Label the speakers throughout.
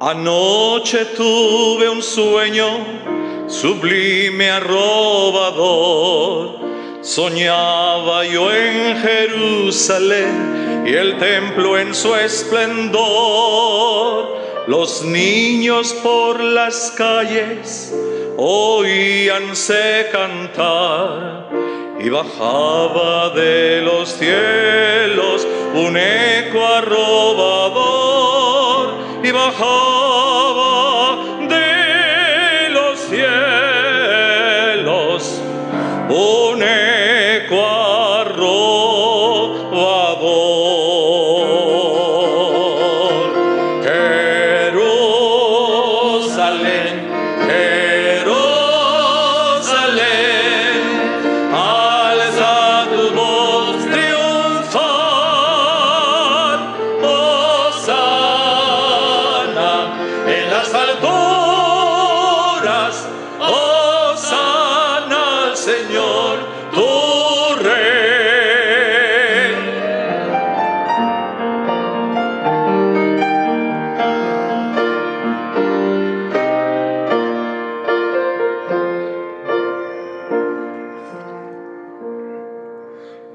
Speaker 1: Anoche tuve un sueño sublime, arrobador. Soñaba yo en Jerusalén y el templo en su esplendor. Los niños por las calles oíanse cantar y bajaba de los cielos un eco arrobador y bajaba de los cielos un eco arrobador. Jerusalén, Jerusalén, alza tu voz triunfal, hosana en las alturas, hosana al Señor tu Rey.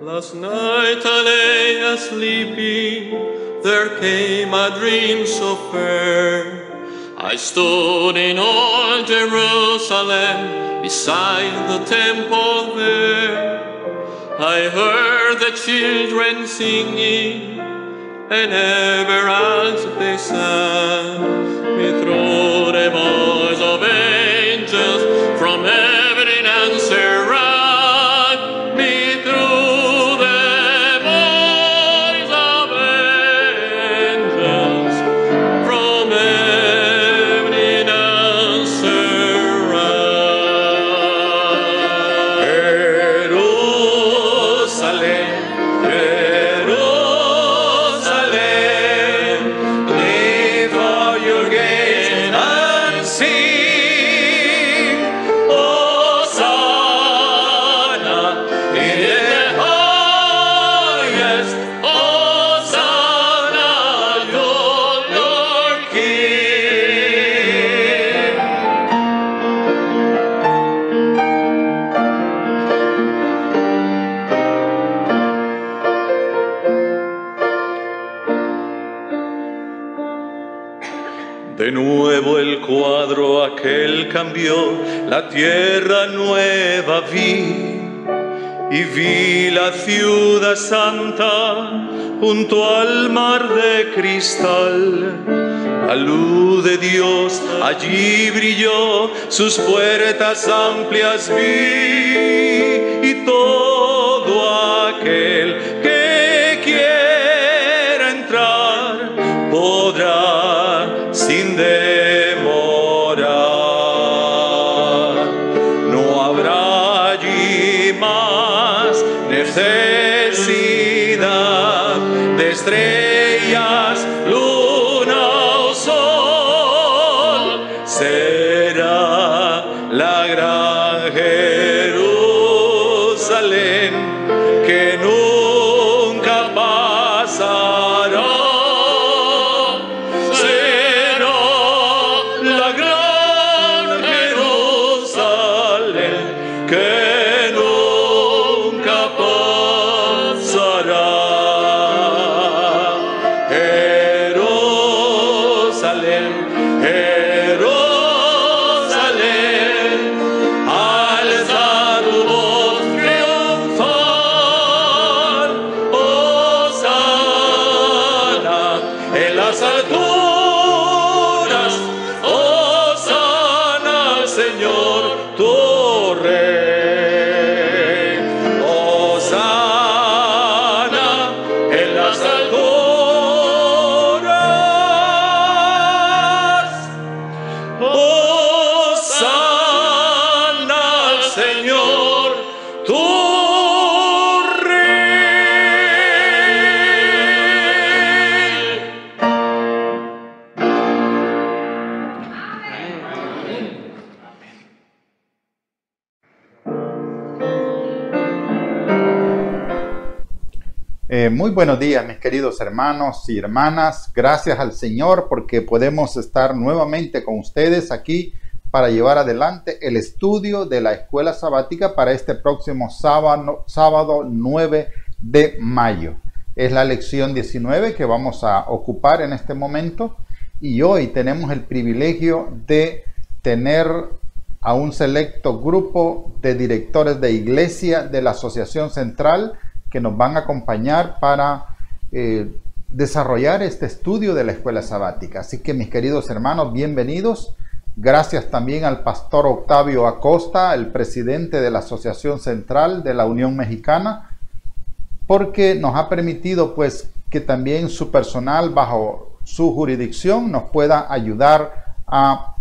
Speaker 2: Last night I lay asleeping, there came a dream so fair. I stood in old Jerusalem, beside the temple there. I heard the children singing, and ever as they sang, me through the voice of angels from heaven in answer rang, me through the voice of angels from heaven in answer rang.
Speaker 1: Jerusalén, Jerusalén, lift up your gaze and sing, Hosanna in the highest, Hosanna to your King. De nuevo el cuadro aquel cambió, la tierra nueva vi, y vi la ciudad santa junto al mar de cristal. La luz de Dios allí brilló, sus puertas amplias vi, y todo aquel que quiera entrar podrá sin demorar. No habrá allí más necesidad de estrellas, luna o sol. Será la gran Jerusalén que nunca pasará. Será la gran Jerusalén que nunca pasará.
Speaker 3: Muy buenos días, mis queridos hermanos y hermanas. Gracias al Señor porque podemos estar nuevamente con ustedes aquí para llevar adelante el estudio de la escuela sabática para este próximo sábado 9 de mayo. Es la lección 19 que vamos a ocupar en este momento, y hoy tenemos el privilegio de tener a un selecto grupo de directores de iglesia de la Asociación Central que nos van a acompañar para desarrollar este estudio de la escuela sabática. Así que, mis queridos hermanos, bienvenidos. Gracias también al pastor Octavio Acosta, el presidente de la Asociación Central de la Unión Mexicana, porque nos ha permitido pues que también su personal bajo su jurisdicción nos pueda ayudar a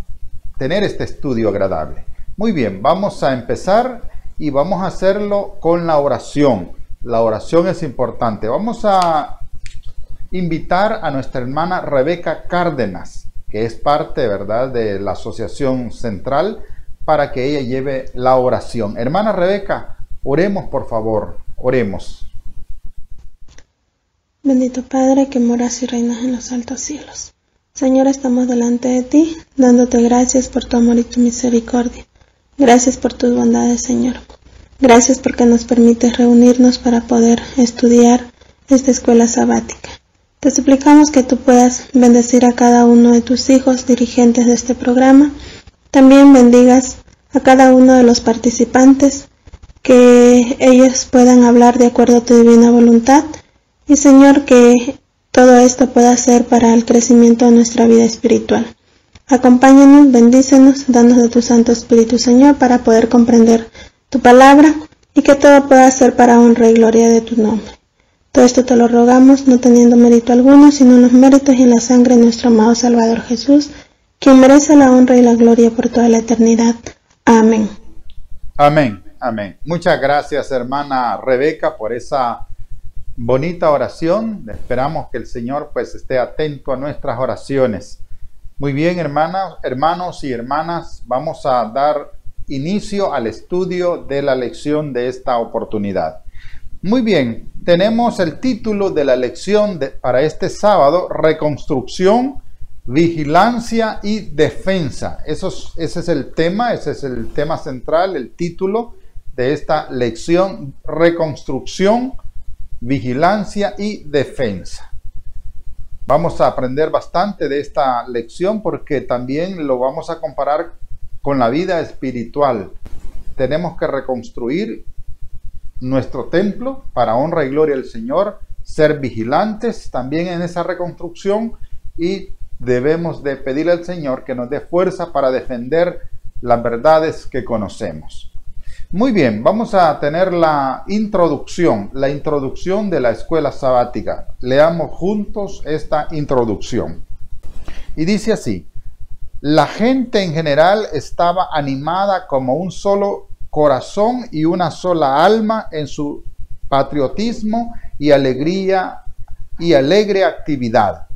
Speaker 3: tener este estudio agradable. Muy bien, vamos a empezar y vamos a hacerlo con la oración. La oración es importante. Vamos a invitar a nuestra hermana Rebeca Cárdenas, que es parte, ¿verdad?, de la Asociación Central, para que ella lleve la oración. Hermana Rebeca, oremos, por favor, oremos.
Speaker 4: Bendito Padre, que moras y reinas en los altos cielos. Señor, estamos delante de ti, dándote gracias por tu amor y tu misericordia. Gracias por tus bondades, Señor. Gracias porque nos permites reunirnos para poder estudiar esta escuela sabática. Te suplicamos que tú puedas bendecir a cada uno de tus hijos dirigentes de este programa. También bendigas a cada uno de los participantes, que ellos puedan hablar de acuerdo a tu divina voluntad. Y Señor, que todo esto pueda ser para el crecimiento de nuestra vida espiritual. Acompáñanos, bendícenos, danos de tu Santo Espíritu, Señor, para poder comprender tu palabra y que todo pueda ser para honra y gloria de tu nombre. Todo esto te lo rogamos, no teniendo mérito alguno, sino en los méritos y en la sangre de nuestro amado Salvador Jesús, quien merece la honra y la gloria por toda la eternidad. Amén.
Speaker 3: Amén, amén. Muchas gracias, hermana Rebeca, por esa bonita oración. Esperamos que el Señor pues esté atento a nuestras oraciones. Muy bien, hermanos y hermanas, vamos a dar inicio al estudio de la lección de esta oportunidad. Muy bien, tenemos el título de la lección para este sábado: reconstrucción, vigilancia y defensa. Ese es el tema central, el título de esta lección: reconstrucción, vigilancia y defensa. Vamos a aprender bastante de esta lección porque también lo vamos a comparar con la vida espiritual. Tenemos que reconstruir nuestro templo para honra y gloria del Señor, ser vigilantes también en esa reconstrucción, y debemos de pedirle al Señor que nos dé fuerza para defender las verdades que conocemos. Muy bien, vamos a tener la introducción de la escuela sabática. Leamos juntos esta introducción. Y dice así: la gente en general estaba animada como un solo corazón y una sola alma en su patriotismo y alegre actividad.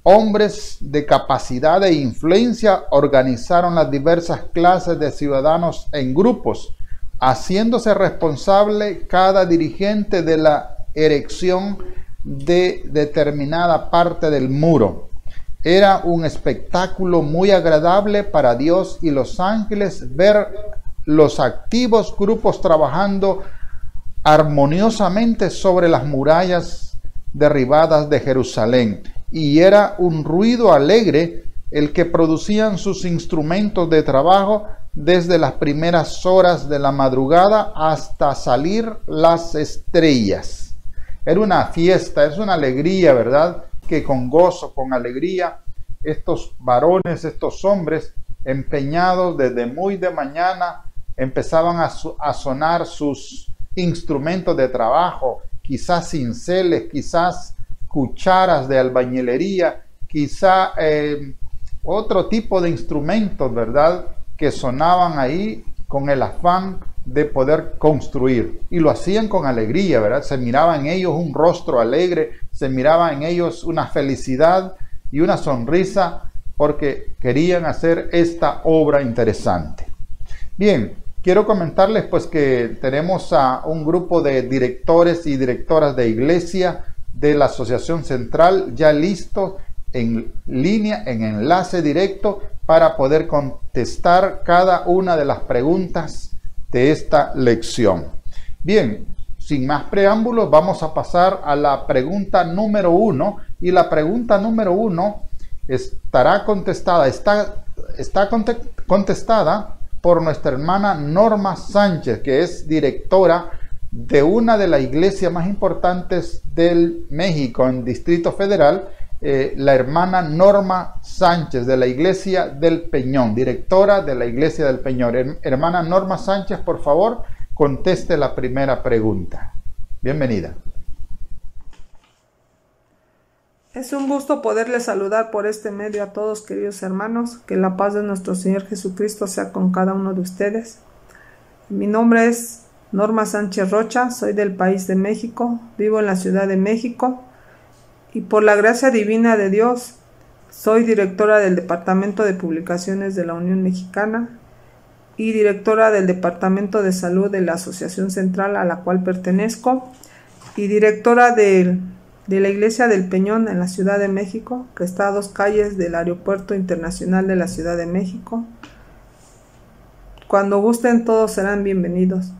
Speaker 3: Hombres de capacidad e influencia organizaron las diversas clases de ciudadanos en grupos, haciéndose responsable cada dirigente de la erección de determinada parte del muro. Era un espectáculo muy agradable para Dios y los ángeles ver los activos grupos trabajando armoniosamente sobre las murallas derribadas de Jerusalén. Y era un ruido alegre el que producían sus instrumentos de trabajo desde las primeras horas de la madrugada hasta salir las estrellas. Era una fiesta, es una alegría, ¿verdad?, que con gozo, con alegría, estos varones, estos hombres, empeñados desde muy de mañana, empezaban a sonar sus instrumentos de trabajo, quizás cinceles, quizás cucharas de albañilería, quizá otro tipo de instrumentos, ¿verdad?, que sonaban ahí con el afán de poder construir, y lo hacían con alegría, ¿verdad? Se miraba en ellos un rostro alegre, se miraba en ellos una felicidad y una sonrisa porque querían hacer esta obra interesante. Bien, quiero comentarles pues que tenemos a un grupo de directores y directoras de iglesia de la Asociación Central ya listos en línea, en enlace directo, para poder contestar cada una de las preguntas de esta lección. Bien, sin más preámbulos, vamos a pasar a la pregunta número 1, y la pregunta número 1 estará contestada, está contestada por nuestra hermana Norma Sánchez, que es directora de una de las iglesias más importantes del México, en Distrito Federal, la hermana Norma Sánchez, de la Iglesia del Peñón, directora de la Iglesia del Peñón. Hermana Norma Sánchez, por favor, conteste la primera pregunta. Bienvenida.
Speaker 5: Es un gusto poderles saludar por este medio a todos, queridos hermanos. Que la paz de nuestro Señor Jesucristo sea con cada uno de ustedes. Mi nombre es Norma Sánchez Rocha, soy del país de México, vivo en la Ciudad de México, y por la gracia divina de Dios soy directora del Departamento de Publicaciones de la Unión Mexicana y directora del Departamento de Salud de la Asociación Central a la cual pertenezco, y directora de la Iglesia del Peñón en la Ciudad de México, que está a 2 calles del Aeropuerto Internacional de la Ciudad de México. Cuando gusten, todos serán bienvenidos.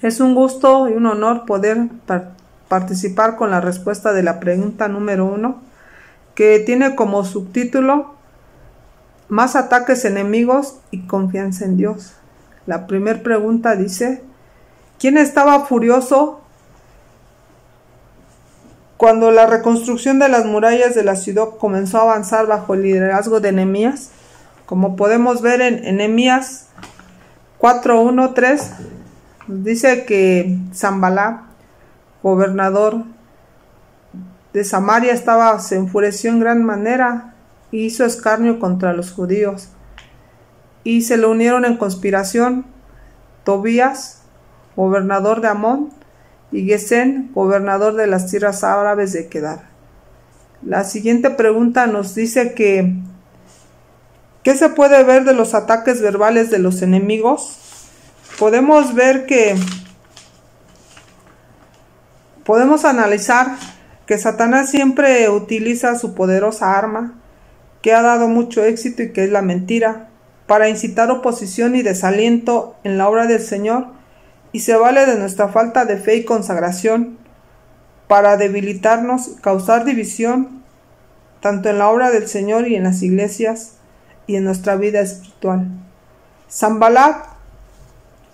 Speaker 5: Es un gusto y un honor poder participar con la respuesta de la pregunta número 1, que tiene como subtítulo Más ataques enemigos y confianza en Dios. La primera pregunta dice: ¿quién estaba furioso cuando la reconstrucción de las murallas de la ciudad comenzó a avanzar bajo el liderazgo de Nehemías? Como podemos ver en Nehemías 4:1-3, dice que Sanballat, gobernador de Samaria, se enfureció en gran manera y hizo escarnio contra los judíos, y se le unieron en conspiración Tobías, gobernador de Amón, y Gesén, gobernador de las tierras árabes de Kedar. La siguiente pregunta nos dice que ¿qué se puede ver de los ataques verbales de los enemigos? Podemos ver que podemos analizar que Satanás siempre utiliza su poderosa arma, que ha dado mucho éxito y que es la mentira, para incitar oposición y desaliento en la obra del Señor, y se vale de nuestra falta de fe y consagración para debilitarnos y causar división, tanto en la obra del Señor y en las iglesias y en nuestra vida espiritual. Sanballat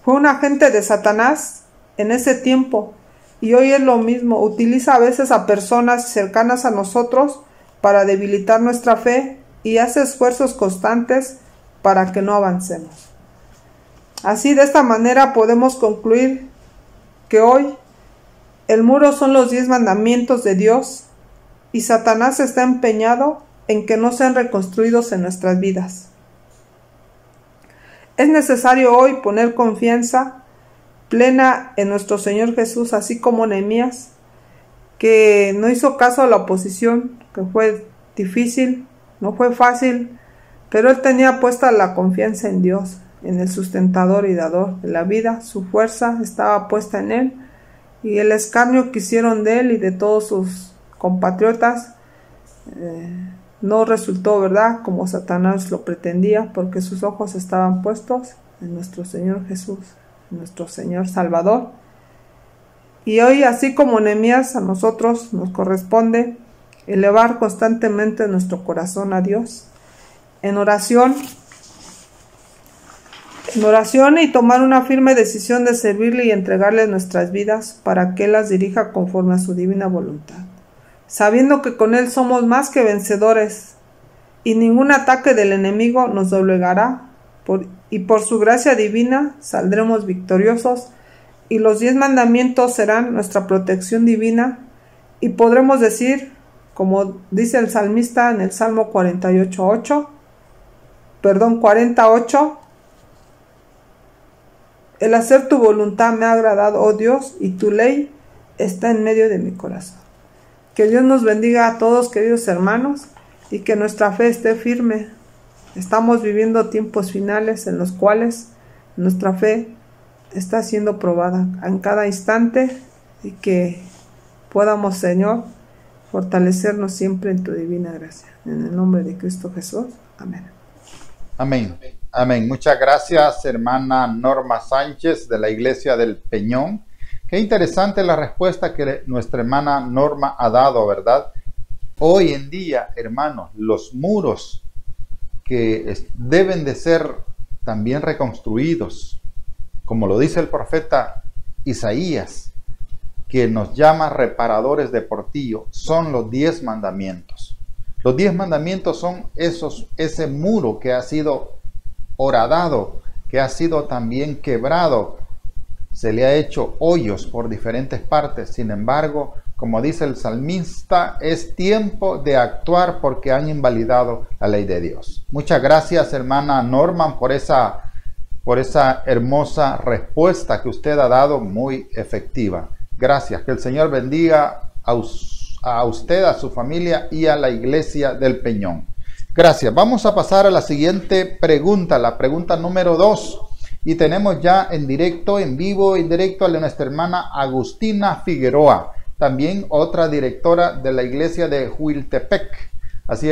Speaker 5: fue un agente de Satanás en ese tiempo, y hoy es lo mismo. Utiliza a veces a personas cercanas a nosotros para debilitar nuestra fe y hace esfuerzos constantes para que no avancemos. Así, de esta manera podemos concluir que hoy el muro son los 10 mandamientos de Dios, y Satanás está empeñado en que no sean reconstruidos en nuestras vidas. Es necesario hoy poner confianza plena en nuestro Señor Jesús, así como Nehemías, que no hizo caso a la oposición, que fue difícil, no fue fácil, pero él tenía puesta la confianza en Dios, en el sustentador y dador de la vida. Su fuerza estaba puesta en él, y el escarnio que hicieron de él y de todos sus compatriotas no resultó, ¿verdad?, como Satanás lo pretendía, porque sus ojos estaban puestos en nuestro Señor Jesús, nuestro Señor Salvador. Y hoy, así como Nehemías, a nosotros nos corresponde elevar constantemente nuestro corazón a Dios en oración y tomar una firme decisión de servirle y entregarle nuestras vidas para que Él las dirija conforme a su divina voluntad, sabiendo que con Él somos más que vencedores y ningún ataque del enemigo nos doblegará, y por su gracia divina saldremos victoriosos, y los 10 mandamientos serán nuestra protección divina, y podremos decir, como dice el salmista en el Salmo 48, el hacer tu voluntad me ha agradado, oh Dios, y tu ley está en medio de mi corazón. Que Dios nos bendiga a todos, queridos hermanos, y que nuestra fe esté firme. Estamos viviendo tiempos finales en los cuales nuestra fe está siendo probada en cada instante y que podamos, Señor, fortalecernos siempre en tu divina gracia. En el nombre de Cristo Jesús. Amén.
Speaker 3: Amén. Amén. Muchas gracias, hermana Norma Sánchez de la Iglesia del Peñón. Qué interesante la respuesta que nuestra hermana Norma ha dado, ¿verdad? Hoy en día, hermanos, los muros que deben de ser también reconstruidos, como lo dice el profeta Isaías, que nos llama reparadores de portillo, son los 10 mandamientos. Los 10 mandamientos son ese muro que ha sido horadado, que ha sido también quebrado. Se le ha hecho hoyos por diferentes partes. Sin embargo, como dice el salmista, es tiempo de actuar porque han invalidado la ley de Dios. Muchas gracias, hermana Norman, por esa hermosa respuesta que usted ha dado, muy efectiva. Gracias. Que el Señor bendiga a usted, a su familia y a la Iglesia del Peñón. Gracias. Vamos a pasar a la siguiente pregunta, la pregunta número 2. Y tenemos ya en directo, en vivo, en directo a nuestra hermana Agustina Figueroa, también otra directora de la iglesia de Huiltepec. Así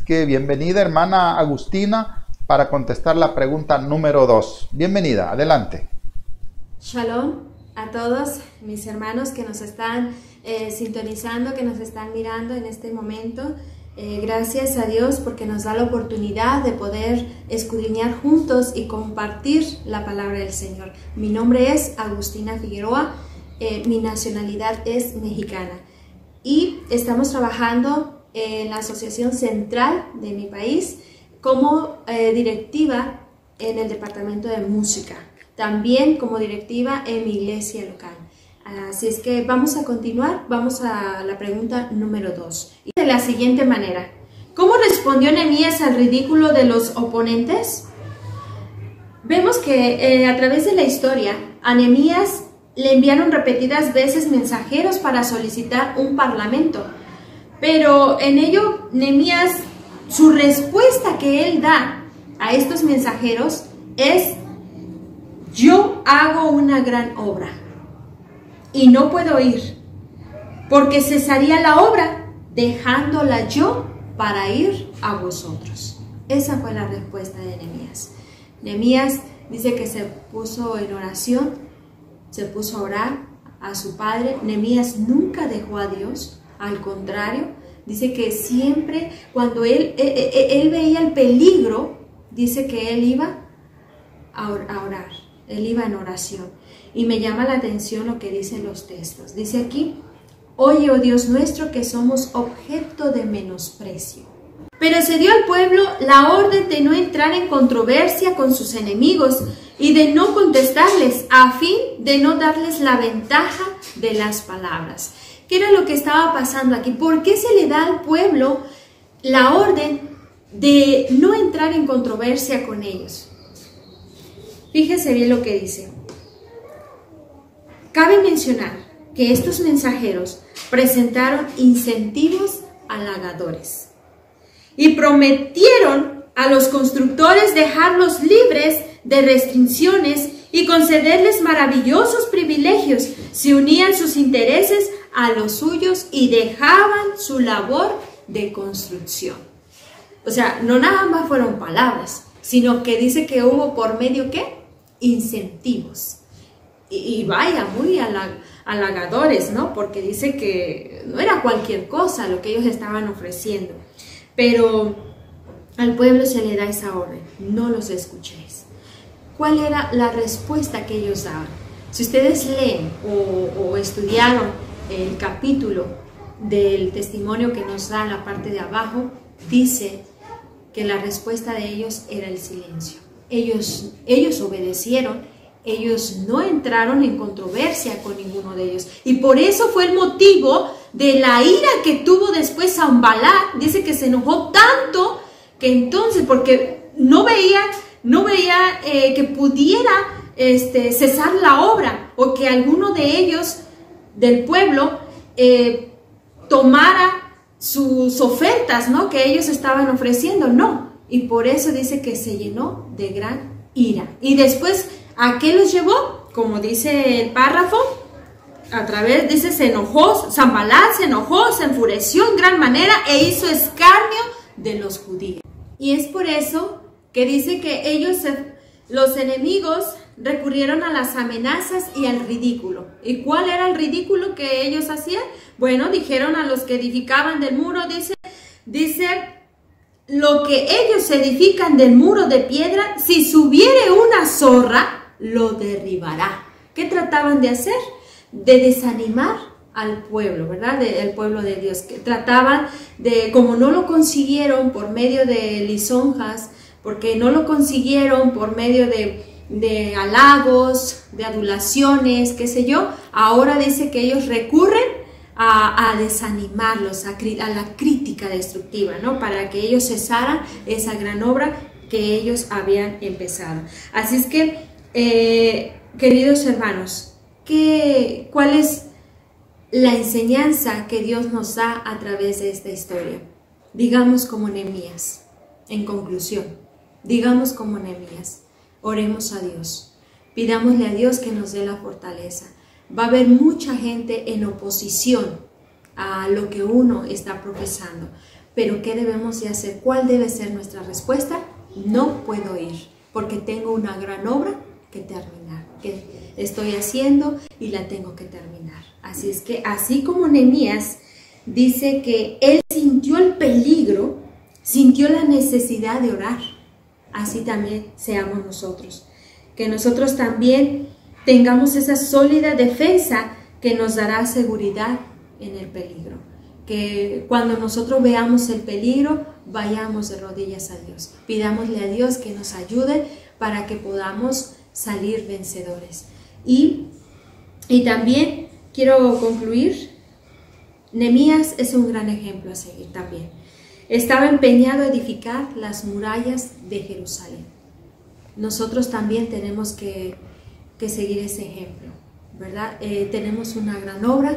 Speaker 3: que bienvenida, hermana Agustina, para contestar la pregunta número 2. Bienvenida, adelante.
Speaker 6: Shalom a todos mis hermanos que nos están sintonizando, que nos están mirando en este momento. Gracias a Dios porque nos da la oportunidad de poder escudriñar juntos y compartir la palabra del Señor. Mi nombre es Agustina Figueroa, mi nacionalidad es mexicana y estamos trabajando en la Asociación Central de mi país como directiva en el departamento de música, también como directiva en mi iglesia local. Así es que vamos a continuar, vamos a la pregunta número 2. De la siguiente manera, ¿cómo respondió Nehemías al ridículo de los oponentes? Vemos que a través de la historia, a Nehemías le enviaron repetidas veces mensajeros para solicitar un parlamento. Pero en ello, Nehemías, su respuesta que él da a estos mensajeros es: yo hago una gran obra y no puedo ir, porque cesaría la obra, dejándola yo para ir a vosotros. Esa fue la respuesta de Nehemías. Nehemías dice que se puso en oración, se puso a orar a su padre. Nehemías nunca dejó a Dios, al contrario, dice que siempre cuando él veía el peligro, dice que él iba a orar, él iba en oración. Y me llama la atención lo que dicen los textos. Dice aquí: oye, oh Dios nuestro, que somos objeto de menosprecio. Pero se dio al pueblo la orden de no entrar en controversia con sus enemigos y de no contestarles, a fin de no darles la ventaja de las palabras. ¿Qué era lo que estaba pasando aquí? ¿Por qué se le da al pueblo la orden de no entrar en controversia con ellos? Fíjese bien lo que dice. Cabe mencionar que estos mensajeros presentaron incentivos halagadores y prometieron a los constructores dejarlos libres de restricciones y concederles maravillosos privilegios si unían sus intereses a los suyos y dejaban su labor de construcción. O sea, no nada más fueron palabras, sino que dice que hubo por medio, ¿qué? Incentivos. Y vaya, muy halagadores, ¿no? Porque dice que no era cualquier cosa lo que ellos estaban ofreciendo. Pero al pueblo se le da esa orden: no los escuchéis. ¿Cuál era la respuesta que ellos daban? Si ustedes leen o estudiaron el capítulo del testimonio que nos da en la parte de abajo, dice que la respuesta de ellos era el silencio. Ellos obedecieron. Ellos no entraron en controversia con ninguno de ellos. Y por eso fue el motivo de la ira que tuvo después Sanballat. Dice que se enojó tanto que entonces, porque no veía que pudiera cesar la obra, o que alguno de ellos, del pueblo, tomara sus ofertas, ¿no?, que ellos estaban ofreciendo. No. Y por eso dice que se llenó de gran ira. Y después, ¿a qué los llevó? Como dice el párrafo, a través, dice, se enojó, Sanballat se enojó, se enfureció en gran manera e hizo escarnio de los judíos. Y es por eso que dice que ellos, los enemigos, recurrieron a las amenazas y al ridículo. ¿Y cuál era el ridículo que ellos hacían? Bueno, dijeron a los que edificaban del muro, dice, lo que ellos edifican del muro de piedra, si subiere una zorra, lo derribará. ¿Qué trataban de hacer? De desanimar al pueblo, ¿verdad? El pueblo de Dios, que trataban de, como no lo consiguieron por medio de lisonjas, porque no lo consiguieron por medio de halagos, de adulaciones, qué sé yo, ahora dice que ellos recurren a desanimarlos, a la crítica destructiva, ¿no? Para que ellos cesaran esa gran obra que ellos habían empezado. Así es que, queridos hermanos, ¿cuál es la enseñanza que Dios nos da a través de esta historia? Digamos como Nehemías, en conclusión, digamos como Nehemías, oremos a Dios, pidámosle a Dios que nos dé la fortaleza. Va a haber mucha gente en oposición a lo que uno está profesando, pero ¿qué debemos de hacer? ¿Cuál debe ser nuestra respuesta? No puedo ir, porque tengo una gran obra que terminar, que estoy haciendo y la tengo que terminar. Así es que, así como Nehemías dice que él sintió el peligro, sintió la necesidad de orar, así también seamos nosotros. Que nosotros también tengamos esa sólida defensa que nos dará seguridad en el peligro. Que cuando nosotros veamos el peligro, vayamos de rodillas a Dios. Pidámosle a Dios que nos ayude para que podamos salir vencedores. Y también quiero concluir, Nehemías es un gran ejemplo a seguir también. Estaba empeñado a edificar las murallas de Jerusalén. Nosotros también tenemos que seguir ese ejemplo, ¿verdad? Tenemos una gran obra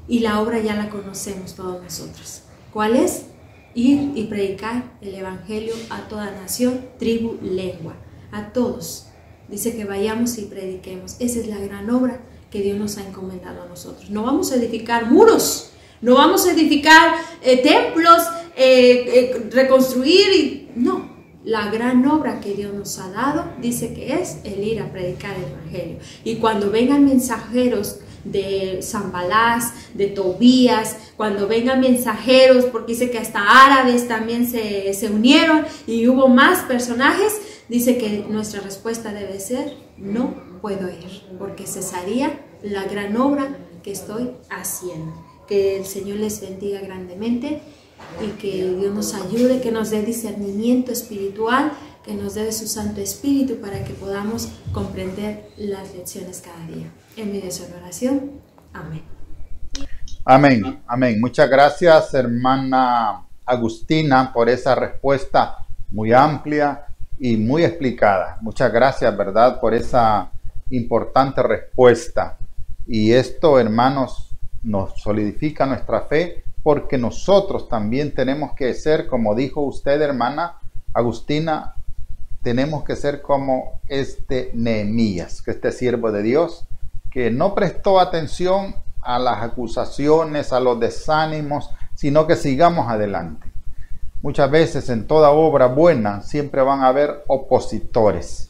Speaker 6: y la obra ya la conocemos todos nosotros. ¿Cuál es? Ir y predicar el evangelio a toda nación, tribu, lengua, a todos. Dice que vayamos y prediquemos. Esa es la gran obra que Dios nos ha encomendado a nosotros. No vamos a edificar muros, no vamos a edificar templos, reconstruir, no. La gran obra que Dios nos ha dado, dice que es el ir a predicar el evangelio. Y cuando vengan mensajeros de Sanballat, de Tobías, cuando vengan mensajeros, porque dice que hasta árabes también se unieron y hubo más personajes, dice que nuestra respuesta debe ser, no puedo ir, porque cesaría la gran obra que estoy haciendo. Que el Señor les bendiga grandemente y que Dios nos ayude, que nos dé discernimiento espiritual, que nos dé de su Santo Espíritu para que podamos comprender las lecciones cada día. En mi deseo de oración. Amén.
Speaker 3: Amén, amén. Muchas gracias, hermana Agustina, por esa respuesta muy amplia y muy explicada. Muchas gracias, ¿verdad?, por esa importante respuesta. Y esto, hermanos, nos solidifica nuestra fe, porque nosotros también tenemos que ser, como dijo usted, hermana Agustina, tenemos que ser como este Nehemías, que este siervo de Dios, que no prestó atención a las acusaciones, a los desánimos, sino que sigamos adelante. Muchas veces en toda obra buena siempre van a haber opositores,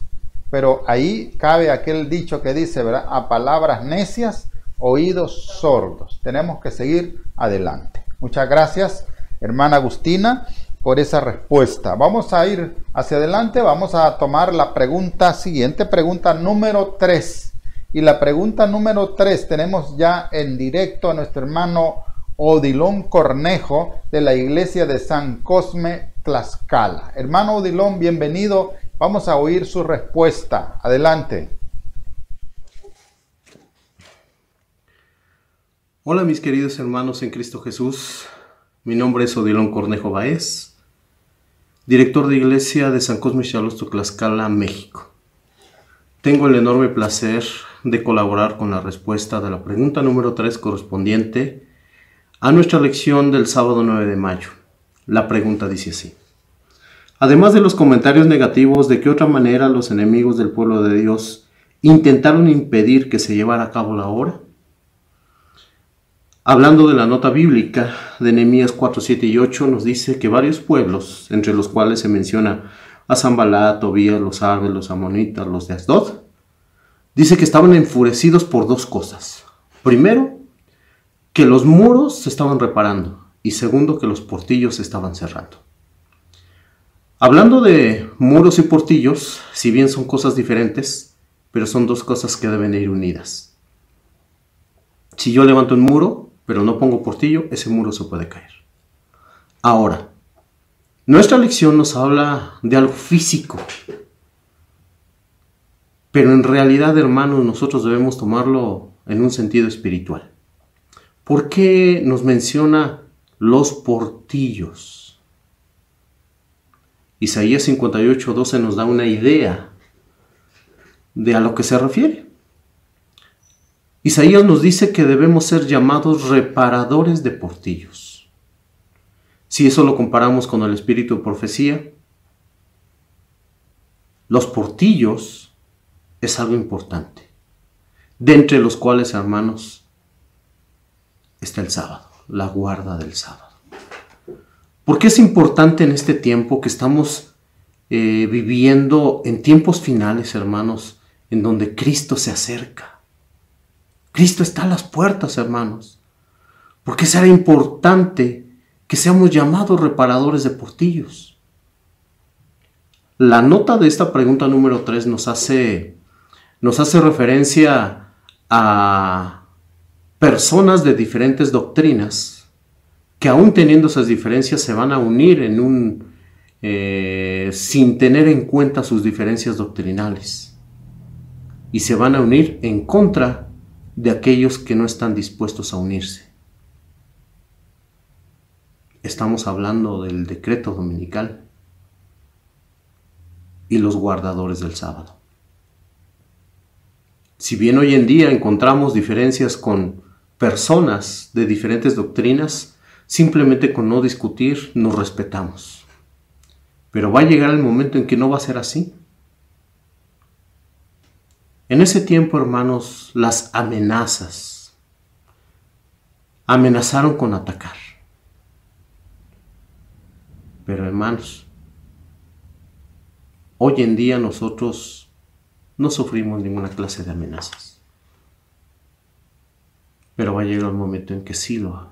Speaker 3: pero ahí cabe aquel dicho que dice, ¿verdad?, a palabras necias, oídos sordos. Tenemos que seguir adelante. Muchas gracias, hermana Agustina, por esa respuesta. Vamos a ir hacia adelante, vamos a tomar la pregunta siguiente, pregunta número 3. Y la pregunta número 3 tenemos ya en directo a nuestro hermano Odilon Cornejo de la iglesia de San Cosme, Tlaxcala. Hermano Odilon, bienvenido. Vamos a oír su respuesta. Adelante.
Speaker 7: Hola mis queridos hermanos en Cristo Jesús, mi nombre es Odilon Cornejo Baez, director de iglesia de San Cosme Xalosto, Tlaxcala, México. Tengo el enorme placer de colaborar con la respuesta de la pregunta número 3 correspondiente a nuestra lección del sábado 9 de mayo. La pregunta dice así: Además de los comentarios negativos, ¿de qué otra manera los enemigos del pueblo de Dios intentaron impedir que se llevara a cabo la obra? Hablando de la nota bíblica de Nehemías 4, 7 y 8, nos dice que varios pueblos, entre los cuales se menciona a Sanballat, Tobías, los árabes, los amonitas, los de Asdod, dice que estaban enfurecidos por dos cosas. Primero, que los muros se estaban reparando, y segundo, que los portillos se estaban cerrando. Hablando de muros y portillos, si bien son cosas diferentes, pero son dos cosas que deben ir unidas. Si yo levanto un muro, pero no pongo portillo, ese muro se puede caer. Ahora, nuestra lección nos habla de algo físico, pero en realidad, hermanos, nosotros debemos tomarlo en un sentido espiritual. ¿Por qué nos menciona los portillos? Isaías 58, 12 nos da una idea de a lo que se refiere. Isaías nos dice que debemos ser llamados reparadores de portillos. Si eso lo comparamos con el espíritu de profecía, los portillos es algo importante, de entre los cuales, hermanos, está el sábado, la guarda del sábado. ¿Por qué es importante en este tiempo que estamos viviendo en tiempos finales, hermanos, en donde Cristo se acerca? Cristo está a las puertas, hermanos. ¿Por qué será importante que seamos llamados reparadores de portillos? La nota de esta pregunta número 3 nos hace referencia a personas de diferentes doctrinas que, aún teniendo esas diferencias, se van a unir sin tener en cuenta sus diferencias doctrinales, y se van a unir en contra de aquellos que no están dispuestos a unirse. Estamos hablando del decreto dominical y los guardadores del sábado. Si bien hoy en día encontramos diferencias con personas de diferentes doctrinas, simplemente con no discutir nos respetamos. Pero va a llegar el momento en que no va a ser así. En ese tiempo, hermanos, las amenazaron con atacar. Pero, hermanos, hoy en día nosotros no sufrimos ninguna clase de amenazas. Pero va a llegar el momento en que sí lo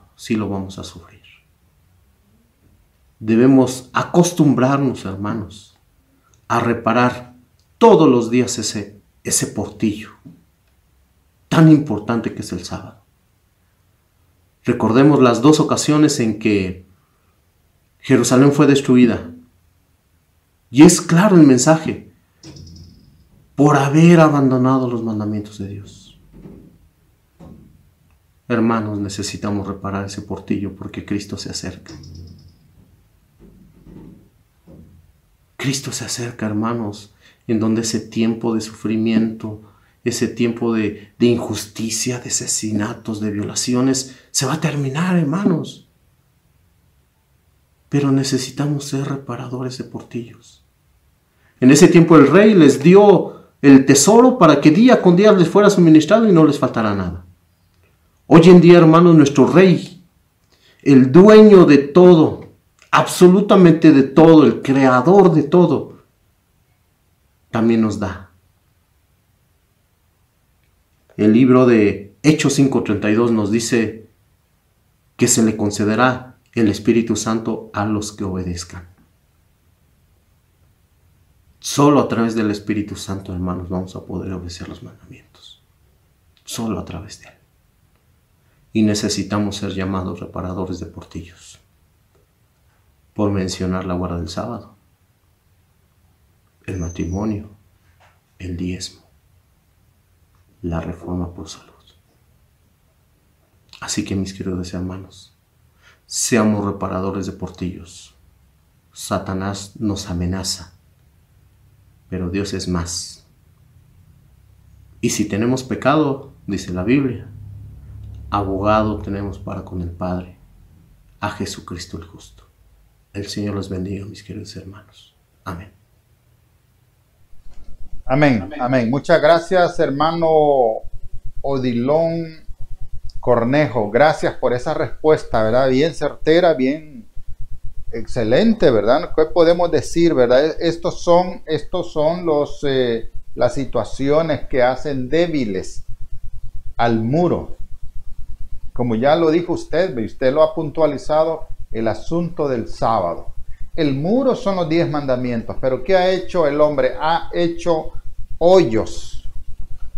Speaker 7: vamos a sufrir. Debemos acostumbrarnos, hermanos, a reparar todos los días ese portillo tan importante que es el sábado. Recordemos las dos ocasiones en que Jerusalén fue destruida. Y es claro el mensaje: por haber abandonado los mandamientos de Dios. Hermanos, necesitamos reparar ese portillo porque Cristo se acerca. Cristo se acerca, hermanos, en donde ese tiempo de sufrimiento, ese tiempo de injusticia, de asesinatos, de violaciones, se va a terminar, hermanos. Pero necesitamos ser reparadores de portillos. En ese tiempo el rey les dio el tesoro para que día con día les fuera suministrado y no les faltará nada. Hoy en día, hermanos, nuestro rey, el dueño de todo, absolutamente de todo, el creador de todo, también nos da. El libro de Hechos 5:32 nos dice que se le concederá el Espíritu Santo a los que obedezcan. Solo a través del Espíritu Santo, hermanos, vamos a poder obedecer los mandamientos. Solo a través de él. Y necesitamos ser llamados reparadores de portillos. Por mencionar la guarda del sábado, el matrimonio, el diezmo, la reforma por salud. Así que, mis queridos hermanos, seamos reparadores de portillos. Satanás nos amenaza, pero Dios es más. Y si tenemos pecado, dice la Biblia, abogado tenemos para con el Padre, a Jesucristo el justo. El Señor los bendiga, mis queridos hermanos. Amén.
Speaker 3: Amén, amén. Muchas gracias, hermano Odilon Cornejo. Gracias por esa respuesta, ¿verdad? Bien certera, bien excelente, ¿verdad? ¿Qué podemos decir, verdad? Estos son las situaciones que hacen débiles al muro. Como ya lo dijo usted, y usted lo ha puntualizado, el asunto del sábado. El muro son los 10 mandamientos, pero ¿qué ha hecho el hombre? Ha hecho hoyos,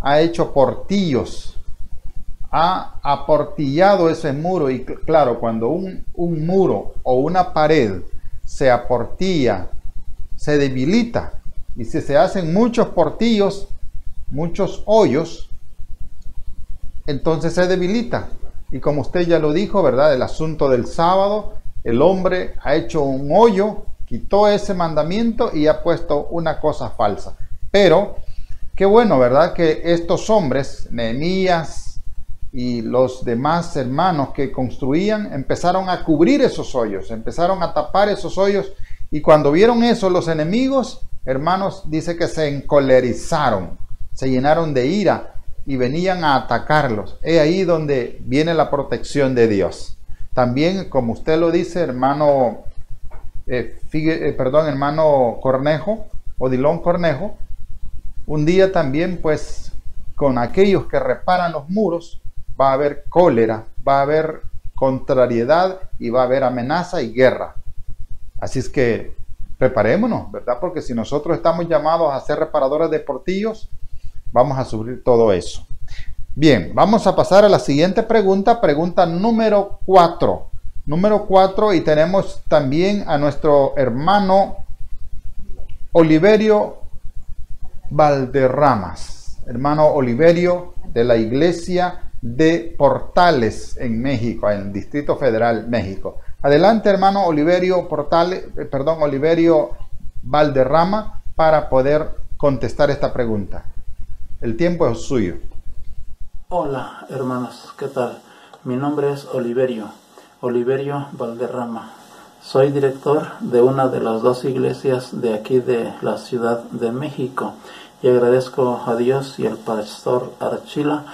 Speaker 3: ha hecho portillos, ha aportillado ese muro. Y claro, cuando un muro o una pared se aportilla, se debilita. Y si se hacen muchos portillos, muchos hoyos, entonces se debilita. Y como usted ya lo dijo, ¿verdad? El asunto del sábado, el hombre ha hecho un hoyo, quitó ese mandamiento y ha puesto una cosa falsa. Pero qué bueno, ¿verdad? Que estos hombres, Nehemías y los demás hermanos que construían, empezaron a cubrir esos hoyos, empezaron a tapar esos hoyos. Y cuando vieron eso, los enemigos, hermanos, dice que se encolerizaron, se llenaron de ira y venían a atacarlos. Es ahí donde viene la protección de Dios. También, como usted lo dice, hermano, hermano Cornejo, Odilon Cornejo, un día también, pues, con aquellos que reparan los muros, va a haber cólera, va a haber contrariedad y va a haber amenaza y guerra. Así es que preparémonos, ¿verdad? Porque si nosotros estamos llamados a ser reparadores de portillos, vamos a sufrir todo eso. Bien, vamos a pasar a la siguiente pregunta, pregunta número 4. Número 4, y tenemos también a nuestro hermano Oliverio Valderramas, hermano Oliverio de la iglesia de Portales en México, en el Distrito Federal, México. Adelante, hermano Oliverio Oliverio Valderrama, para poder contestar esta pregunta. El tiempo es suyo.
Speaker 8: Hola, hermanos, ¿qué tal? Mi nombre es Oliverio Valderrama. Soy director de una de las 2 iglesias de aquí de la Ciudad de México y agradezco a Dios y al pastor Archila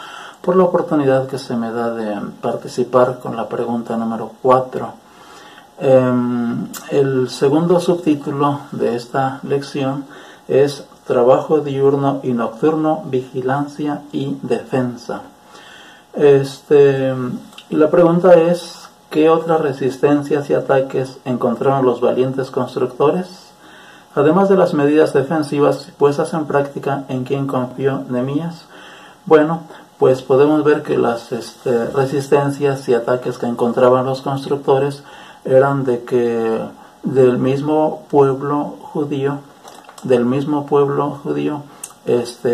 Speaker 8: por la oportunidad que se me da de participar con la pregunta número 4. El segundo subtítulo de esta lección es Trabajo diurno y nocturno, vigilancia y defensa. La pregunta es, ¿qué otras resistencias y ataques encontraron los valientes constructores? Además de las medidas defensivas puestas en práctica, ¿en quién confió Nehemías? Bueno, pues podemos ver que las resistencias y ataques que encontraban los constructores eran de que del mismo pueblo judío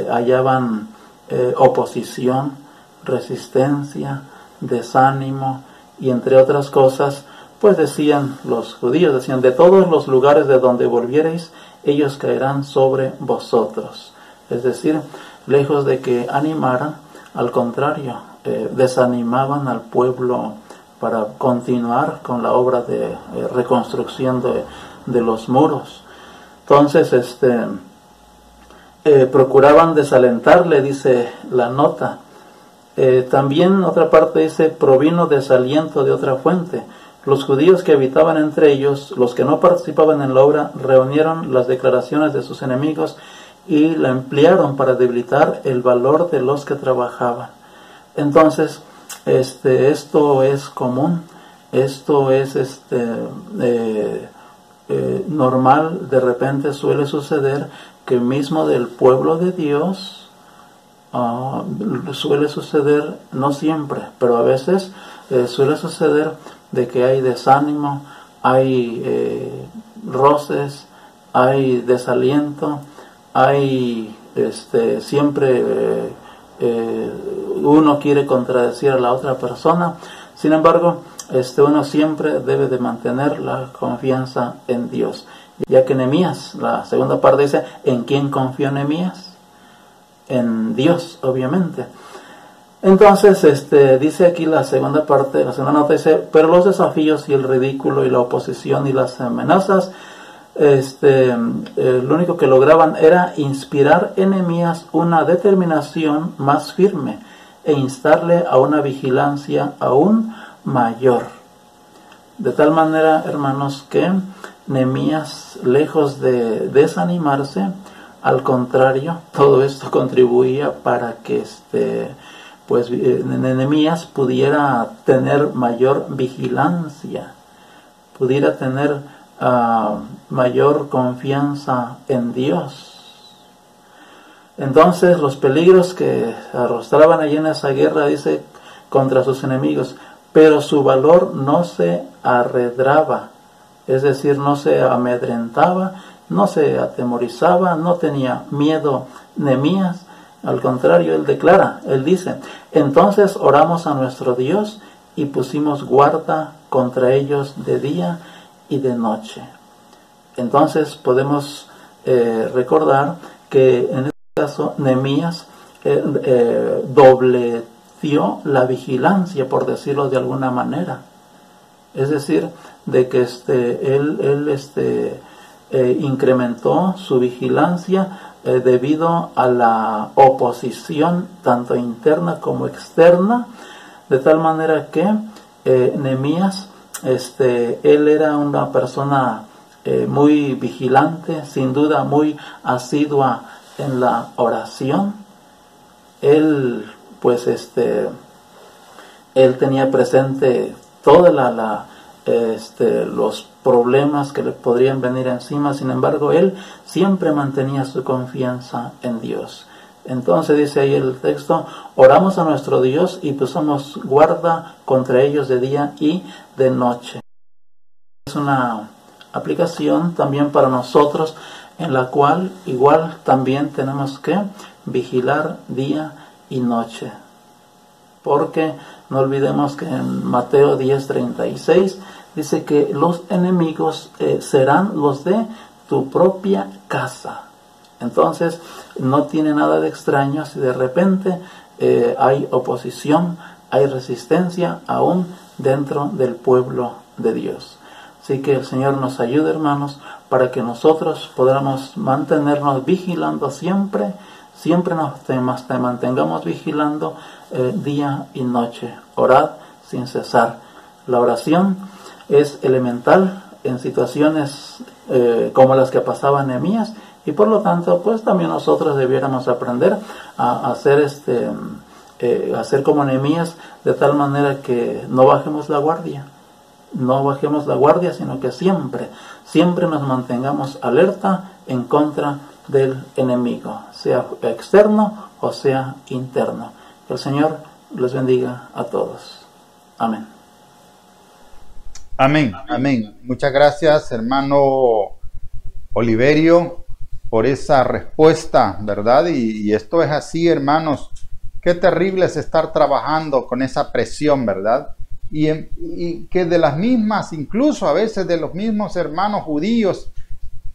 Speaker 8: hallaban oposición, resistencia, desánimo y entre otras cosas, pues decían los judíos, decían, de todos los lugares de donde volviereis, ellos caerán sobre vosotros. Es decir, lejos de que animaran, al contrario, desanimaban al pueblo para continuar con la obra de reconstrucción de los muros. Entonces, procuraban desalentarle, dice la nota. También otra parte dice, provino desaliento de otra fuente. Los judíos que habitaban entre ellos, los que no participaban en la obra, reunieron las declaraciones de sus enemigos y la emplearon para debilitar el valor de los que trabajaban. Entonces, esto es común, esto es normal. De repente suele suceder que mismo del pueblo de Dios, suele suceder, no siempre, pero a veces suele suceder de que hay desánimo, hay roces, hay desaliento, hay siempre uno quiere contradecir a la otra persona. Sin embargo, uno siempre debe de mantener la confianza en Dios, ya que Nehemías, la segunda parte dice, ¿en quién confió Nehemías? En Dios, obviamente. Entonces, dice aquí la segunda parte, la segunda nota dice, pero los desafíos y el ridículo y la oposición y las amenazas lo único que lograban era inspirar en Nehemías una determinación más firme e instarle a una vigilancia aún mayor. De tal manera, hermanos, que Nehemías, lejos de desanimarse, al contrario, todo esto contribuía para que Nehemías pudiera tener mayor vigilancia, pudiera tener mayor confianza en Dios. Entonces los peligros que arrostraban allí en esa guerra, dice, contra sus enemigos, pero su valor no se arredraba, es decir, no se amedrentaba, no se atemorizaba, no tenía miedo Nehemías. Al contrario, él dice, entonces oramos a nuestro Dios y pusimos guarda contra ellos de día y de noche. Entonces podemos recordar que en este caso Nehemías dobleció la vigilancia, por decirlo de alguna manera. Es decir, de que él incrementó su vigilancia debido a la oposición tanto interna como externa, de tal manera que Nehemías, él era una persona muy vigilante, sin duda muy asidua en la oración. Él tenía presente toda los problemas que le podrían venir encima. Sin embargo, él siempre mantenía su confianza en Dios. Entonces dice ahí el texto, oramos a nuestro Dios y pusimos guarda contra ellos de día y de noche. Es una aplicación también para nosotros, en la cual igual también tenemos que vigilar día y noche. Porque no olvidemos que en Mateo 10:36 dice que los enemigos serán los de tu propia casa. Entonces no tiene nada de extraño si de repente hay oposición, hay resistencia aún dentro del pueblo de Dios. Así que el Señor nos ayude, hermanos, para que nosotros podamos mantenernos vigilando siempre nos mantengamos vigilando día y noche. Orad sin cesar. La oración es elemental en situaciones como las que pasaba Nehemías, y por lo tanto, pues también nosotros debiéramos aprender a hacer como Nehemías, de tal manera que no bajemos la guardia. No bajemos la guardia, sino que siempre nos mantengamos alerta en contra del enemigo, sea externo o sea interno. Que el Señor les bendiga a todos. Amén.
Speaker 3: Amén, amén. Muchas gracias, hermano Oliverio, por esa respuesta, ¿verdad? Y esto es así, hermanos. Qué terrible es estar trabajando con esa presión, ¿verdad? Y que de las mismas, incluso a veces de los mismos hermanos judíos,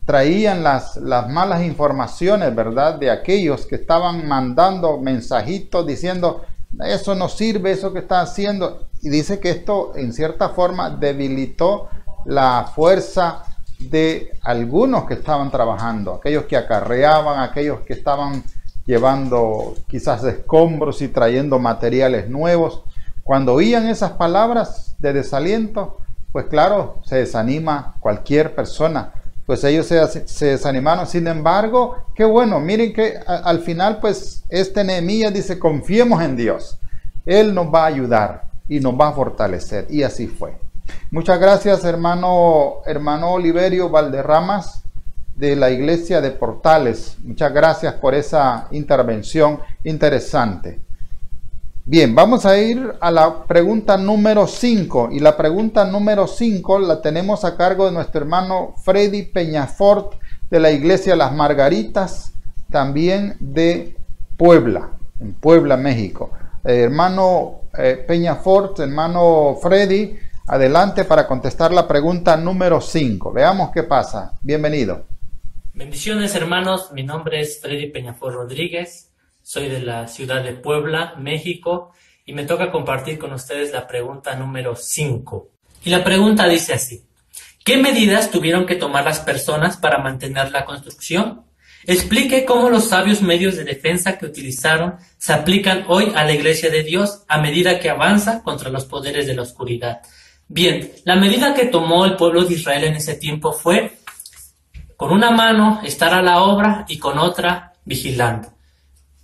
Speaker 3: traían las malas informaciones, ¿verdad? De aquellos que estaban mandando mensajitos diciendo, eso no sirve, eso que está haciendo. Y dice que esto en cierta forma debilitó la fuerza de algunos que estaban trabajando, aquellos que acarreaban, aquellos que estaban llevando quizás escombros y trayendo materiales nuevos. Cuando oían esas palabras de desaliento, pues claro, se desanima cualquier persona. Pues ellos se desanimaron. Sin embargo, qué bueno, miren que al final pues Nehemías dice, confiemos en Dios. Él nos va a ayudar y nos va a fortalecer. Y así fue. Muchas gracias, hermano Oliverio Valderramas, de la iglesia de Portales. Muchas gracias por esa intervención interesante. Bien, vamos a ir a la pregunta número 5. Y la pregunta número 5 la tenemos a cargo de nuestro hermano Freddy Peñafort, de la iglesia Las Margaritas, también de Puebla, en Puebla, México. Hermano Peñafort, hermano Freddy, adelante para contestar la pregunta número 5. Veamos qué pasa. Bienvenido.
Speaker 9: Bendiciones, hermanos. Mi nombre es Freddy Peñafort Rodríguez. Soy de la ciudad de Puebla, México, y me toca compartir con ustedes la pregunta número 5. Y la pregunta dice así: ¿Qué medidas tuvieron que tomar las personas para mantener la construcción? Explique cómo los sabios medios de defensa que utilizaron se aplican hoy a la Iglesia de Dios a medida que avanza contra los poderes de la oscuridad. Bien, la medida que tomó el pueblo de Israel en ese tiempo fue con una mano estar a la obra y con otra vigilando.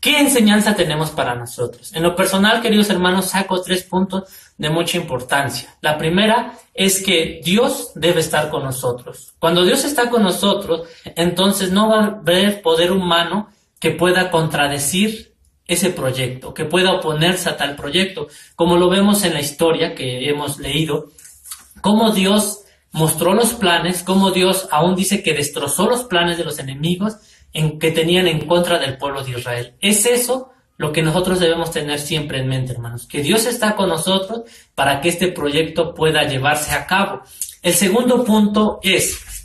Speaker 9: ¿Qué enseñanza tenemos para nosotros? En lo personal, queridos hermanos, saco 3 puntos de mucha importancia. La primera es que Dios debe estar con nosotros. Cuando Dios está con nosotros, entonces no va a haber poder humano que pueda contradecir ese proyecto, que pueda oponerse a tal proyecto, como lo vemos en la historia que hemos leído, cómo Dios mostró los planes, cómo Dios aún dice que destrozó los planes de los enemigos que tenían en contra del pueblo de Israel. Es eso lo que nosotros debemos tener siempre en mente, hermanos, que Dios está con nosotros para que este proyecto pueda llevarse a cabo. El segundo punto es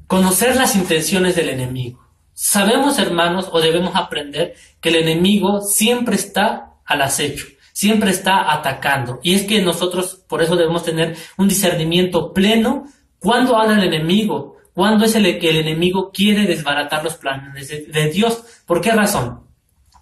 Speaker 9: conocer las intenciones del enemigo. Sabemos, hermanos, o debemos aprender que el enemigo siempre está al acecho, siempre está atacando. Y es que nosotros por eso debemos tener un discernimiento pleno cuando habla el enemigo, cuando es que el enemigo quiere desbaratar los planes de Dios. ¿Por qué razón?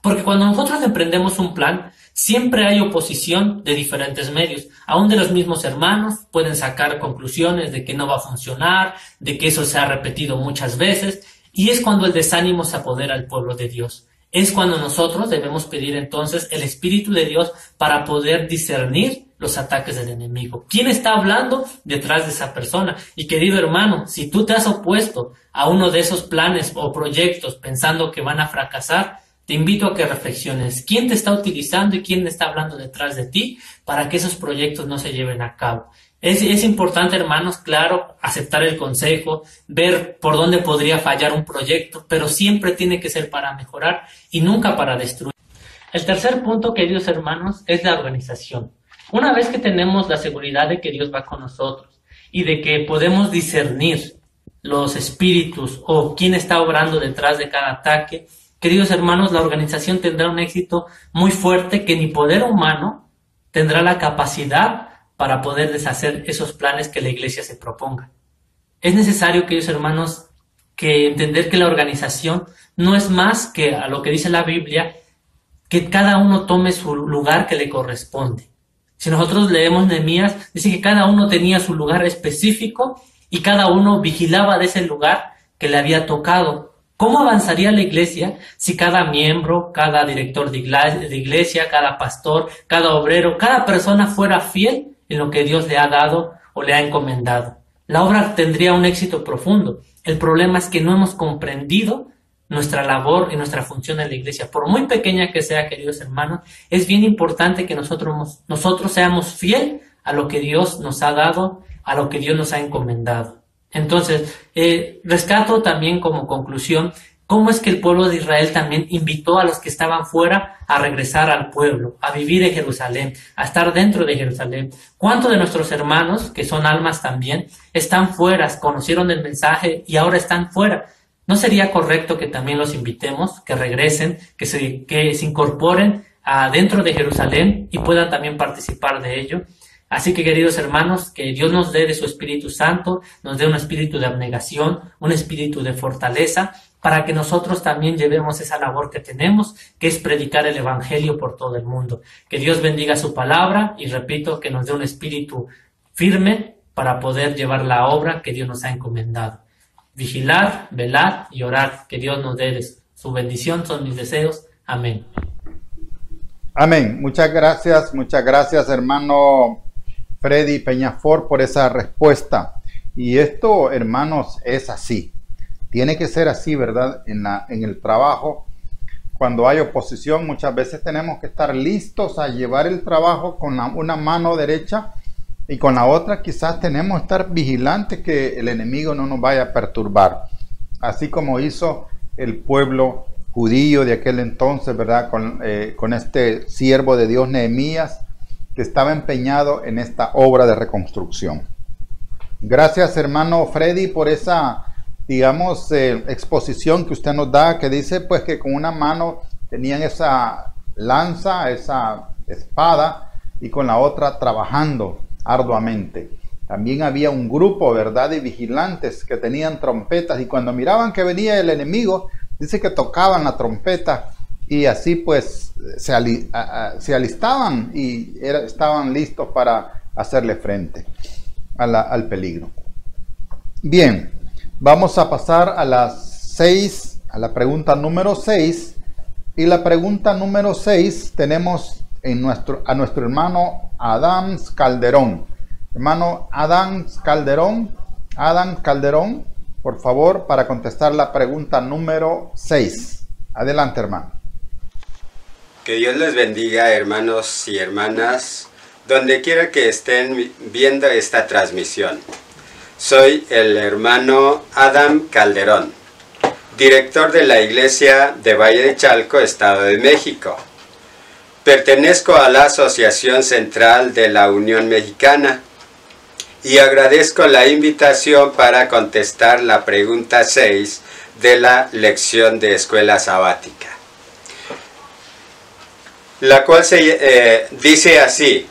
Speaker 9: Porque cuando nosotros emprendemos un plan, siempre hay oposición de diferentes medios. Aún de los mismos hermanos pueden sacar conclusiones de que no va a funcionar, de que eso se ha repetido muchas veces, y es cuando el desánimo se apodera al pueblo de Dios. Es cuando nosotros debemos pedir entonces el Espíritu de Dios para poder discernir los ataques del enemigo. ¿Quién está hablando detrás de esa persona? Y querido hermano, si tú te has opuesto a uno de esos planes o proyectos pensando que van a fracasar, te invito a que reflexiones. ¿Quién te está utilizando y quién está hablando detrás de ti para que esos proyectos no se lleven a cabo? Es importante, hermanos, claro, aceptar el consejo, ver por dónde podría fallar un proyecto, pero siempre tiene que ser para mejorar y nunca para destruir. El tercer punto, queridos hermanos, es la organización. Una vez que tenemos la seguridad de que Dios va con nosotros y de que podemos discernir los espíritus o quién está obrando detrás de cada ataque, queridos hermanos, la organización tendrá un éxito muy fuerte que ni poder humano tendrá la capacidad para poder deshacer esos planes que la iglesia se proponga. Es necesario, queridos hermanos, que entender que la organización no es más que a lo que dice la Biblia, que cada uno tome su lugar que le corresponde. Si nosotros leemos Nehemías, dice que cada uno tenía su lugar específico y cada uno vigilaba de ese lugar que le había tocado. ¿Cómo avanzaría la iglesia si cada miembro, cada director de iglesia, cada pastor, cada obrero, cada persona fuera fiel en lo que Dios le ha dado o le ha encomendado? La obra tendría un éxito profundo. El problema es que no hemos comprendido nuestra labor y nuestra función en la iglesia. Por muy pequeña que sea, queridos hermanos, es bien importante que nosotros seamos fiel a lo que Dios nos ha dado, a lo que Dios nos ha encomendado. Entonces, rescato también como conclusión cómo es que el pueblo de Israel también invitó a los que estaban fuera a regresar al pueblo, a vivir en Jerusalén, a estar dentro de Jerusalén. ¿Cuántos de nuestros hermanos, que son almas también, están fuera, conocieron el mensaje y ahora están fuera? ¿No sería correcto que también los invitemos, que regresen, que se incorporen dentro de Jerusalén y puedan también participar de ello? Así que, queridos hermanos, que Dios nos dé de su Espíritu Santo, nos dé un espíritu de abnegación, un espíritu de fortaleza, para que nosotros también llevemos esa labor que tenemos, que es predicar el Evangelio por todo el mundo. Que Dios bendiga su palabra y, repito, que nos dé un espíritu firme para poder llevar la obra que Dios nos ha encomendado. Vigilar, velar y orar. Que Dios nos dé su bendición, son mis deseos. Amén.
Speaker 3: Amén. Muchas gracias, hermano Freddy Peñafort, por esa respuesta. Y esto, hermanos, es así. Tiene que ser así, ¿verdad? En el trabajo, cuando hay oposición, muchas veces tenemos que estar listos a llevar el trabajo con una mano derecha y con la otra quizás tenemos que estar vigilantes que el enemigo no nos vaya a perturbar. Así como hizo el pueblo judío de aquel entonces, ¿verdad? Con este siervo de Dios, Nehemías, que estaba empeñado en esta obra de reconstrucción. Gracias, hermano Freddy, por esa, digamos, exposición que usted nos da, que dice pues que con una mano tenían esa lanza, esa espada, y con la otra trabajando arduamente. también había un grupo, ¿verdad?, de vigilantes que tenían trompetas, y cuando miraban que venía el enemigo, dice que tocaban la trompeta, y así pues se alistaban y estaban listos para hacerle frente al peligro. Bien, vamos a pasar a a la pregunta número 6, y la pregunta número 6 tenemos a nuestro hermano Adams Calderón. Hermano Adams Calderón, por favor, para contestar la pregunta número 6. Adelante, hermano.
Speaker 10: Que Dios les bendiga, hermanos y hermanas, donde quiera que estén viendo esta transmisión. Soy el hermano Adam Calderón, director de la iglesia de Valle de Chalco, Estado de México. Pertenezco a la Asociación Central de la Unión Mexicana y agradezco la invitación para contestar la pregunta 6 de la lección de escuela sabática, la cual dice así: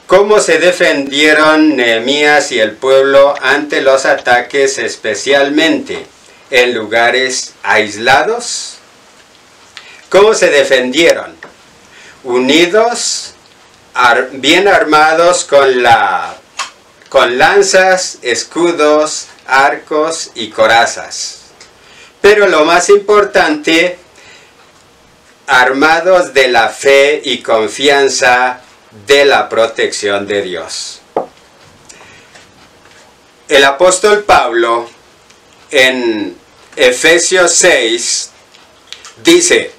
Speaker 10: ¿cómo se defendieron Nehemías y el pueblo ante los ataques, especialmente en lugares aislados? ¿Cómo se defendieron? Unidos, bien armados con lanzas, escudos, arcos y corazas. Pero lo más importante, armados de la fe y confianza de la protección de Dios. El apóstol Pablo en Efesios 6 dice: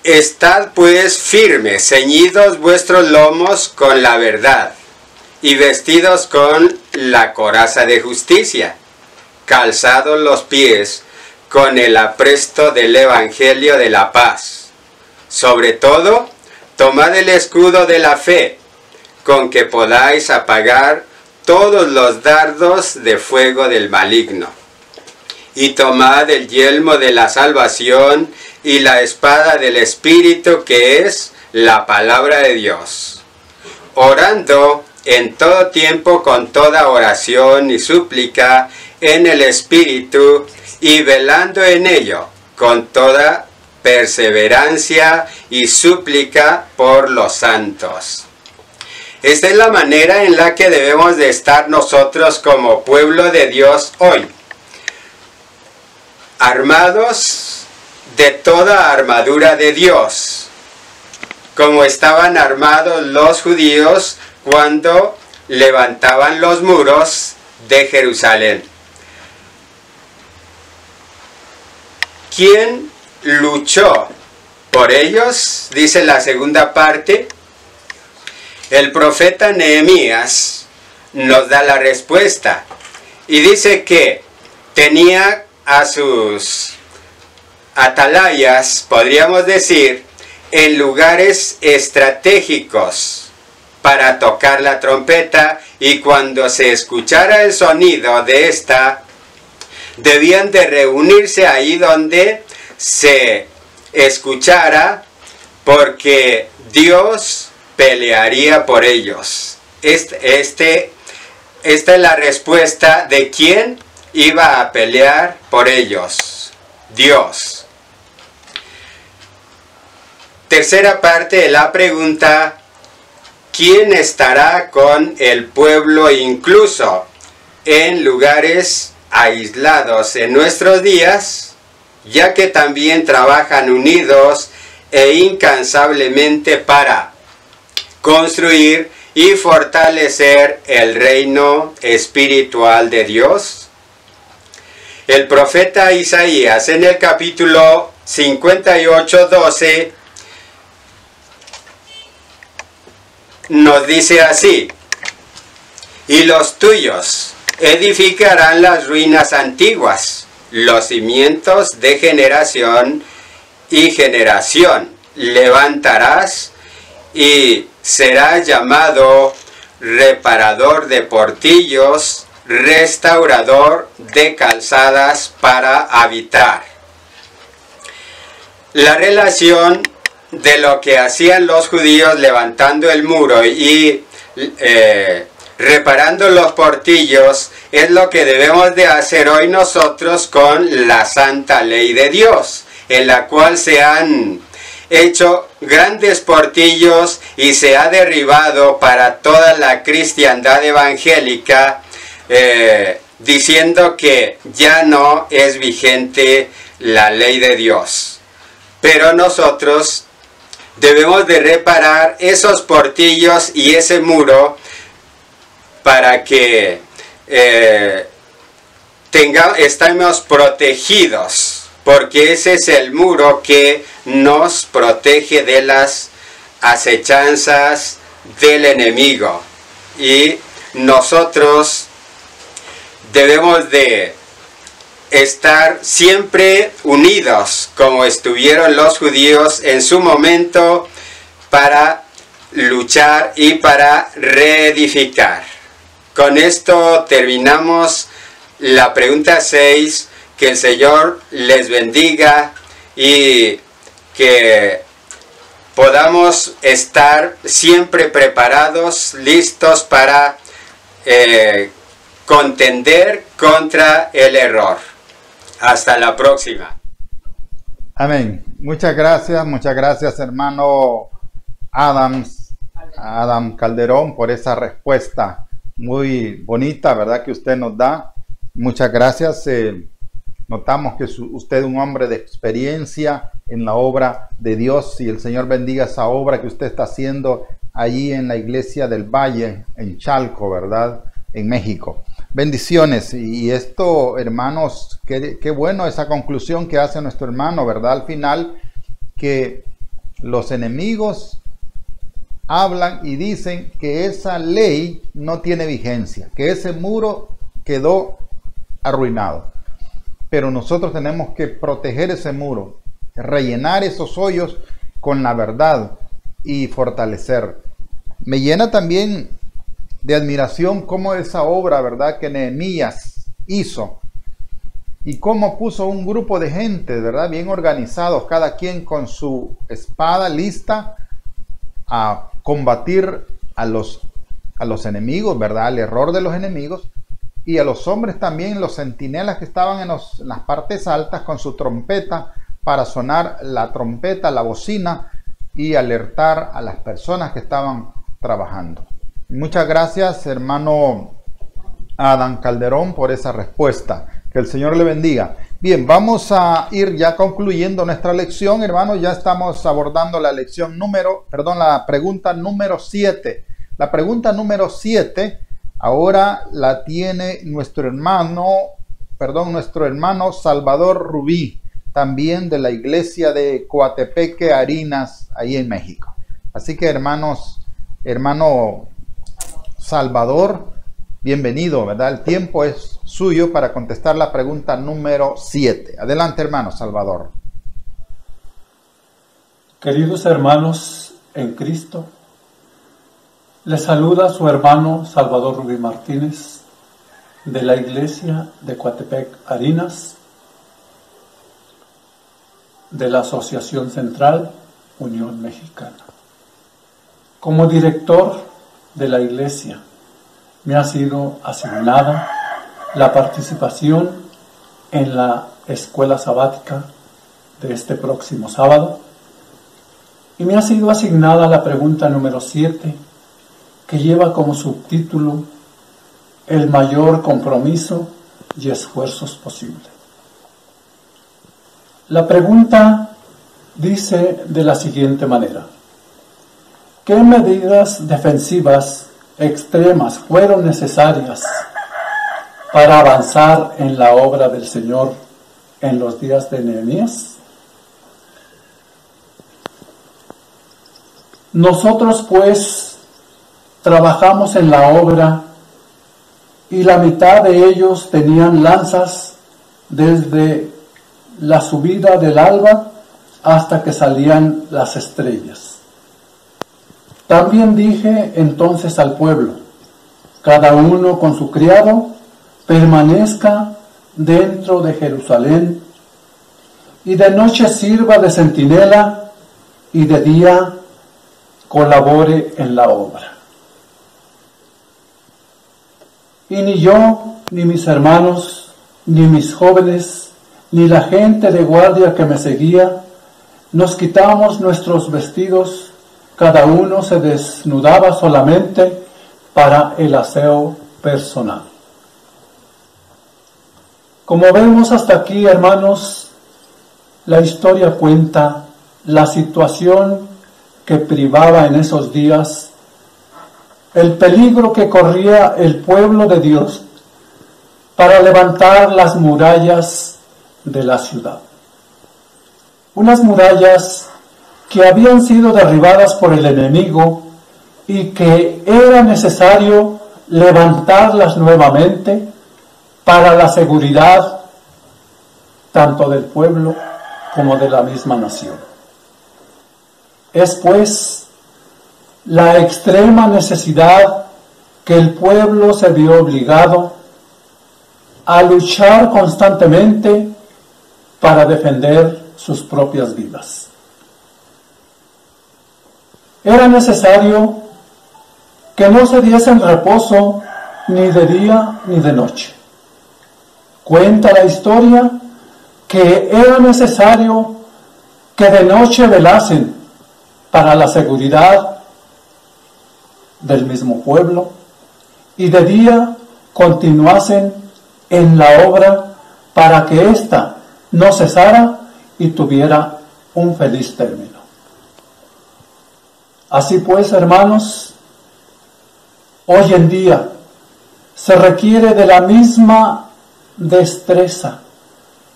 Speaker 10: estad pues firmes, ceñidos vuestros lomos con la verdad, y vestidos con la coraza de justicia, calzados los pies con el apresto del evangelio de la paz. Sobre todo, tomad el escudo de la fe, con que podáis apagar todos los dardos de fuego del maligno. Y tomad el yelmo de la salvación y la espada del Espíritu, que es la palabra de Dios, orando en todo tiempo con toda oración y súplica en el Espíritu, y velando en ello con toda perseverancia y súplica por los santos. Esta es la manera en la que debemos de estar nosotros como pueblo de Dios hoy, armados de toda armadura de Dios, como estaban armados los judíos cuando levantaban los muros de Jerusalén. ¿Quién luchó por ellos? Dice la segunda parte. El profeta Nehemías nos da la respuesta y dice que tenía a sus atalayas, podríamos decir, en lugares estratégicos para tocar la trompeta, y cuando se escuchara el sonido de esta, debían de reunirse ahí donde se escuchara, porque Dios pelearía por ellos. Esta es la respuesta de quién iba a pelear por ellos: Dios. Tercera parte de la pregunta: ¿quién estará con el pueblo incluso en lugares aislados en nuestros días, ya que también trabajan unidos e incansablemente para construir y fortalecer el reino espiritual de Dios? El profeta Isaías, en el capítulo 58:12, nos dice así: y los tuyos edificarán las ruinas antiguas, los cimientos de generación y generación levantarás, y será llamado reparador de portillos, restaurador de calzadas para habitar. La relación de lo que hacían los judíos levantando el muro y reparando los portillos, es lo que debemos de hacer hoy nosotros con la santa ley de Dios, en la cual se han hecho grandes portillos y se ha derribado para toda la cristiandad evangélica, diciendo que ya no es vigente la ley de Dios. Pero nosotros debemos de reparar esos portillos y ese muro para que estemos protegidos, porque ese es el muro que nos protege de las acechanzas del enemigo. Y nosotros debemos de estar siempre unidos, como estuvieron los judíos en su momento, para luchar y para reedificar. Con esto terminamos la pregunta 6. Que el Señor les bendiga y que podamos estar siempre preparados, listos para contender contra el error. Hasta la próxima.
Speaker 3: Amén. Muchas gracias hermano Adam Calderón, por esa respuesta muy bonita, ¿verdad?, que usted nos da. Muchas gracias. Notamos que usted es un hombre de experiencia en la obra de Dios, y el Señor bendiga esa obra que usted está haciendo allí en la iglesia del Valle, en Chalco, ¿verdad?, en México. Bendiciones. Y esto, hermanos, qué bueno esa conclusión que hace nuestro hermano, ¿verdad?, al final, que los enemigos hablan y dicen que esa ley no tiene vigencia, que ese muro quedó arruinado. Pero nosotros tenemos que proteger ese muro, rellenar esos hoyos con la verdad y fortalecer. Me llena también de admiración cómo esa obra, ¿verdad?, que Nehemías hizo, y cómo puso un grupo de gente, ¿verdad?, bien organizados, cada quien con su espada lista a combatir a los enemigos, ¿verdad?, al error de los enemigos. Y a los hombres también, los centinelas que estaban en las partes altas con su trompeta, para sonar la trompeta, la bocina, y alertar a las personas que estaban trabajando. Muchas gracias, hermano Adam Calderón, por esa respuesta. Que el Señor le bendiga. Bien, vamos a ir ya concluyendo nuestra lección, hermanos. Ya estamos abordando la la pregunta número 7. La pregunta número 7 ahora la tiene nuestro hermano Salvador Rubí, también de la iglesia de Coatepeque, Harinas, ahí en México. Así que hermano Salvador, bienvenido, ¿verdad? El tiempo es suyo para contestar la pregunta número 7. Adelante, hermano Salvador.
Speaker 8: Queridos hermanos en Cristo, les saluda su hermano Salvador Rubí Martínez, de la iglesia de Coatepec, Harinas, de la Asociación Central Unión Mexicana. Como director de la iglesia, me ha sido asignada la participación en la escuela sabática de este próximo sábado, y me ha sido asignada la pregunta número 7, que lleva como subtítulo el mayor compromiso y esfuerzos posible. La pregunta dice de la siguiente manera: ¿qué medidas defensivas extremas fueron necesarias para avanzar en la obra del Señor en los días de Nehemías? Nosotros pues trabajamos en la obra, y la mitad de ellos tenían lanzas desde la subida del alba hasta que salían las estrellas. También dije entonces al pueblo: cada uno con su criado permanezca dentro de Jerusalén, y de noche sirva de centinela, y de día colabore en la obra. Y ni yo, ni mis hermanos, ni mis jóvenes, ni la gente de guardia que me seguía, nos quitamos nuestros vestidos, cada uno se desnudaba solamente para el aseo personal. Como vemos hasta aquí, hermanos, la historia cuenta la situación que privaba en esos días, el peligro que corría el pueblo de Dios para levantar las murallas de la ciudad. Unas murallas que habían sido derribadas por el enemigo y que era necesario levantarlas nuevamente para la seguridad tanto del pueblo como de la misma nación. Es pues la extrema necesidad que el pueblo se vio obligado a luchar constantemente para defender sus propias vidas. Era necesario que no se diesen reposo ni de día ni de noche. Cuenta la historia que era necesario que de noche velasen para la seguridad del mismo pueblo y de día continuasen en la obra para que ésta no cesara y tuviera un feliz término. Así pues, hermanos, hoy en día se requiere de la misma destreza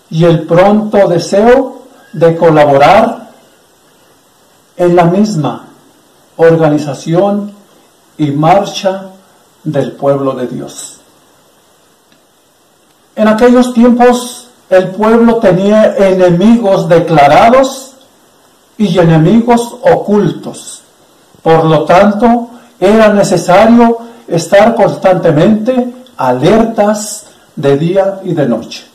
Speaker 8: y el pronto deseo de colaborar en la misma organización y marcha del pueblo de Dios. En aquellos tiempos el pueblo tenía enemigos declarados y enemigos ocultos. Por lo tanto, era necesario estar constantemente alertas de día y de noche.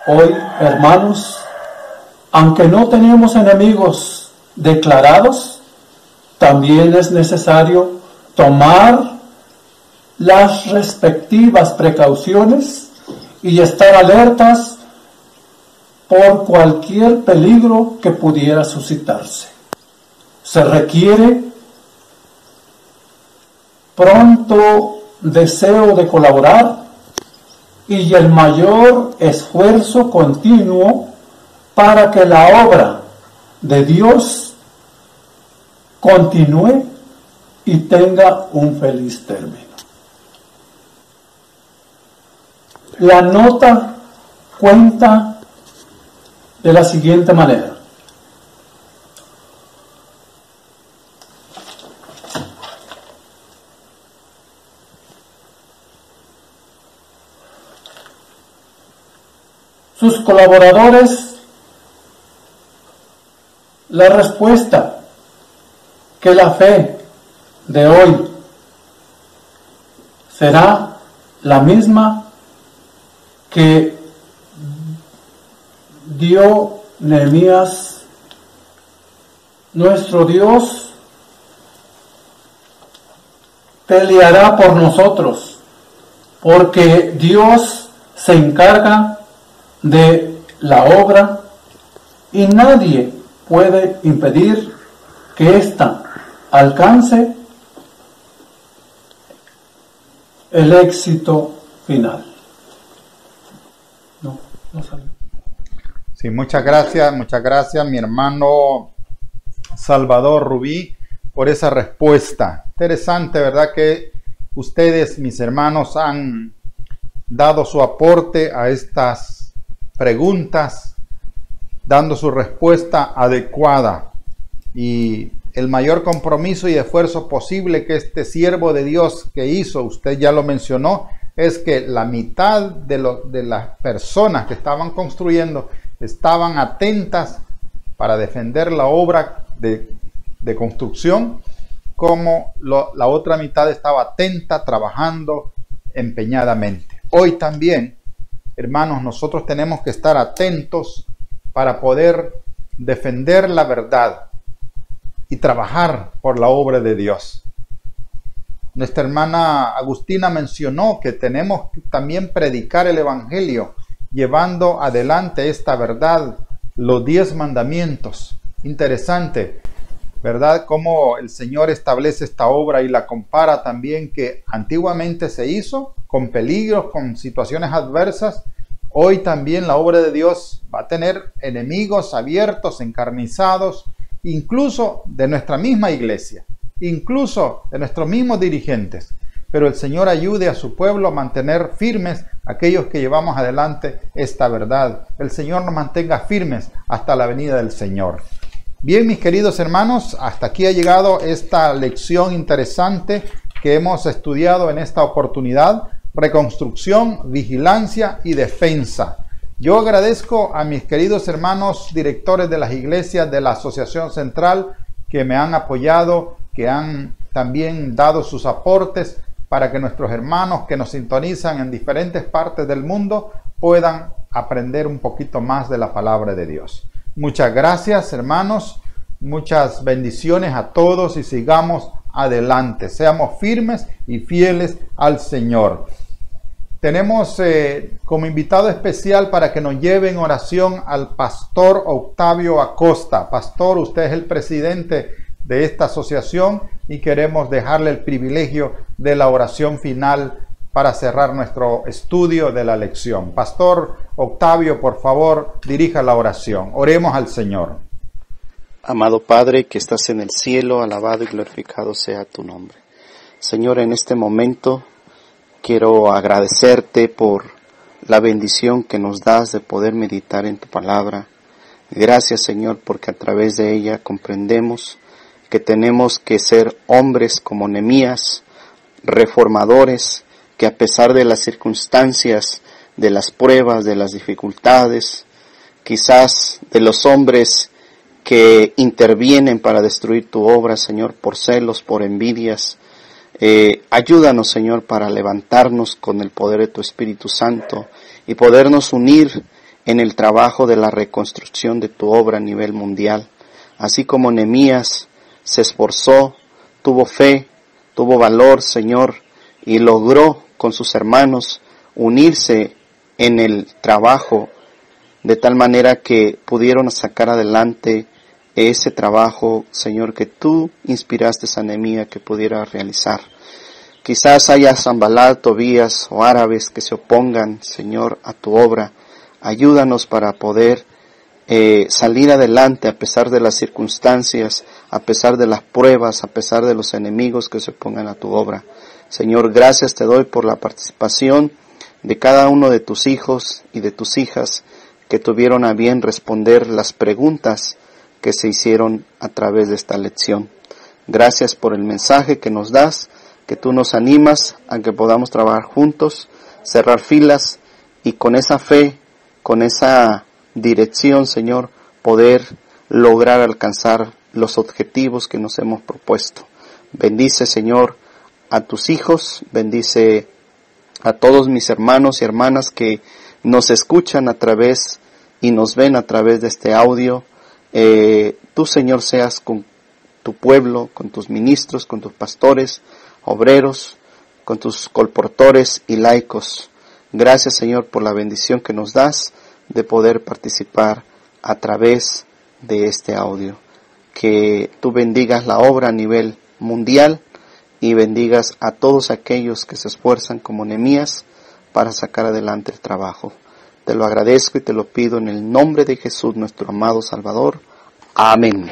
Speaker 8: Hoy, hermanos, aunque no tenemos enemigos declarados, también es necesario tomar las respectivas precauciones y estar alertas por cualquier peligro que pudiera suscitarse. Se requiere pronto deseo de colaborar y el mayor esfuerzo continuo para que la obra de Dios continúe y tenga un feliz término. La nota cuenta de la siguiente manera. Sus colaboradores, la respuesta que la fe de hoy será la misma que dio Nehemías. Nuestro Dios peleará por nosotros, porque Dios se encarga de la obra y nadie puede impedir que ésta alcance el éxito final. No salió.
Speaker 3: Sí, muchas gracias mi hermano Salvador Rubí por esa respuesta. Interesante, ¿verdad? Que ustedes, mis hermanos, han dado su aporte a estas preguntas, dando su respuesta adecuada, y el mayor compromiso y esfuerzo posible que este siervo de Dios que hizo, usted ya lo mencionó, es que la mitad de las personas que estaban construyendo estaban atentas para defender la obra de construcción, como la otra mitad estaba atenta, trabajando empeñadamente. Hoy también, hermanos, nosotros tenemos que estar atentos para poder defender la verdad y trabajar por la obra de Dios. Nuestra hermana Agustina mencionó que tenemos que también predicar el Evangelio, llevando adelante esta verdad, los 10 mandamientos. Interesante, ¿verdad? Cómo el Señor establece esta obra y la compara también que antiguamente se hizo con peligros, con situaciones adversas. Hoy también la obra de Dios va a tener enemigos abiertos, encarnizados, incluso de nuestra misma iglesia, incluso de nuestros mismos dirigentes. Pero el Señor ayude a su pueblo a mantener firmes aquellos que llevamos adelante esta verdad. El Señor nos mantenga firmes hasta la venida del Señor. Bien, mis queridos hermanos, hasta aquí ha llegado esta lección interesante que hemos estudiado en esta oportunidad: reconstrucción, vigilancia y defensa. Yo agradezco a mis queridos hermanos directores de las iglesias de la Asociación Central que me han apoyado, que han también dado sus aportes para que nuestros hermanos que nos sintonizan en diferentes partes del mundo puedan aprender un poquito más de la palabra de Dios. Muchas gracias, hermanos, muchas bendiciones a todos y sigamos adelante, seamos firmes y fieles al Señor. Tenemos como invitado especial para que nos lleve en oración al pastor Octavio Acosta. Pastor, usted es el presidente de esta asociación y queremos dejarle el privilegio de la oración final para cerrar nuestro estudio de la lección. Pastor Octavio, por favor, dirija la oración. Oremos al Señor.
Speaker 11: Amado Padre que estás en el cielo, alabado y glorificado sea tu nombre. Señor, en este momento quiero agradecerte por la bendición que nos das de poder meditar en tu palabra. Gracias, Señor, porque a través de ella comprendemos que tenemos que ser hombres como Nehemías, reformadores, que a pesar de las circunstancias, de las pruebas, de las dificultades, quizás de los hombres que intervienen para destruir tu obra, Señor, por celos, por envidias, ayúdanos, Señor, para levantarnos con el poder de tu Espíritu Santo y podernos unir en el trabajo de la reconstrucción de tu obra a nivel mundial. Así como Nehemías se esforzó, tuvo fe, tuvo valor, Señor, y logró con sus hermanos unirse en el trabajo de tal manera que pudieron sacar adelante ese trabajo, Señor, que tú inspiraste a Nehemías que pudiera realizar. Quizás haya Sanbalat, Tobías o árabes que se opongan, Señor, a tu obra. Ayúdanos para poder salir adelante a pesar de las circunstancias, a pesar de las pruebas, a pesar de los enemigos que se opongan a tu obra. Señor, gracias te doy por la participación de cada uno de tus hijos y de tus hijas que tuvieron a bien responder las preguntas que se hicieron a través de esta lección. Gracias por el mensaje que nos das, que tú nos animas a que podamos trabajar juntos, cerrar filas y con esa fe, con esa dirección, Señor, poder lograr alcanzar los objetivos que nos hemos propuesto. Bendice, Señor, a tus hijos, bendice a todos mis hermanos y hermanas que nos escuchan a través y nos ven a través de este audio. Tú, Señor, seas con tu pueblo, con tus ministros, con tus pastores, obreros, con tus colportores y laicos. Gracias, Señor, por la bendición que nos das de poder participar a través de este audio. Que tú bendigas la obra a nivel mundial y bendigas a todos aquellos que se esfuerzan como Nehemías para sacar adelante el trabajo. Te lo agradezco y te lo pido en el nombre de Jesús, nuestro amado Salvador. Amén.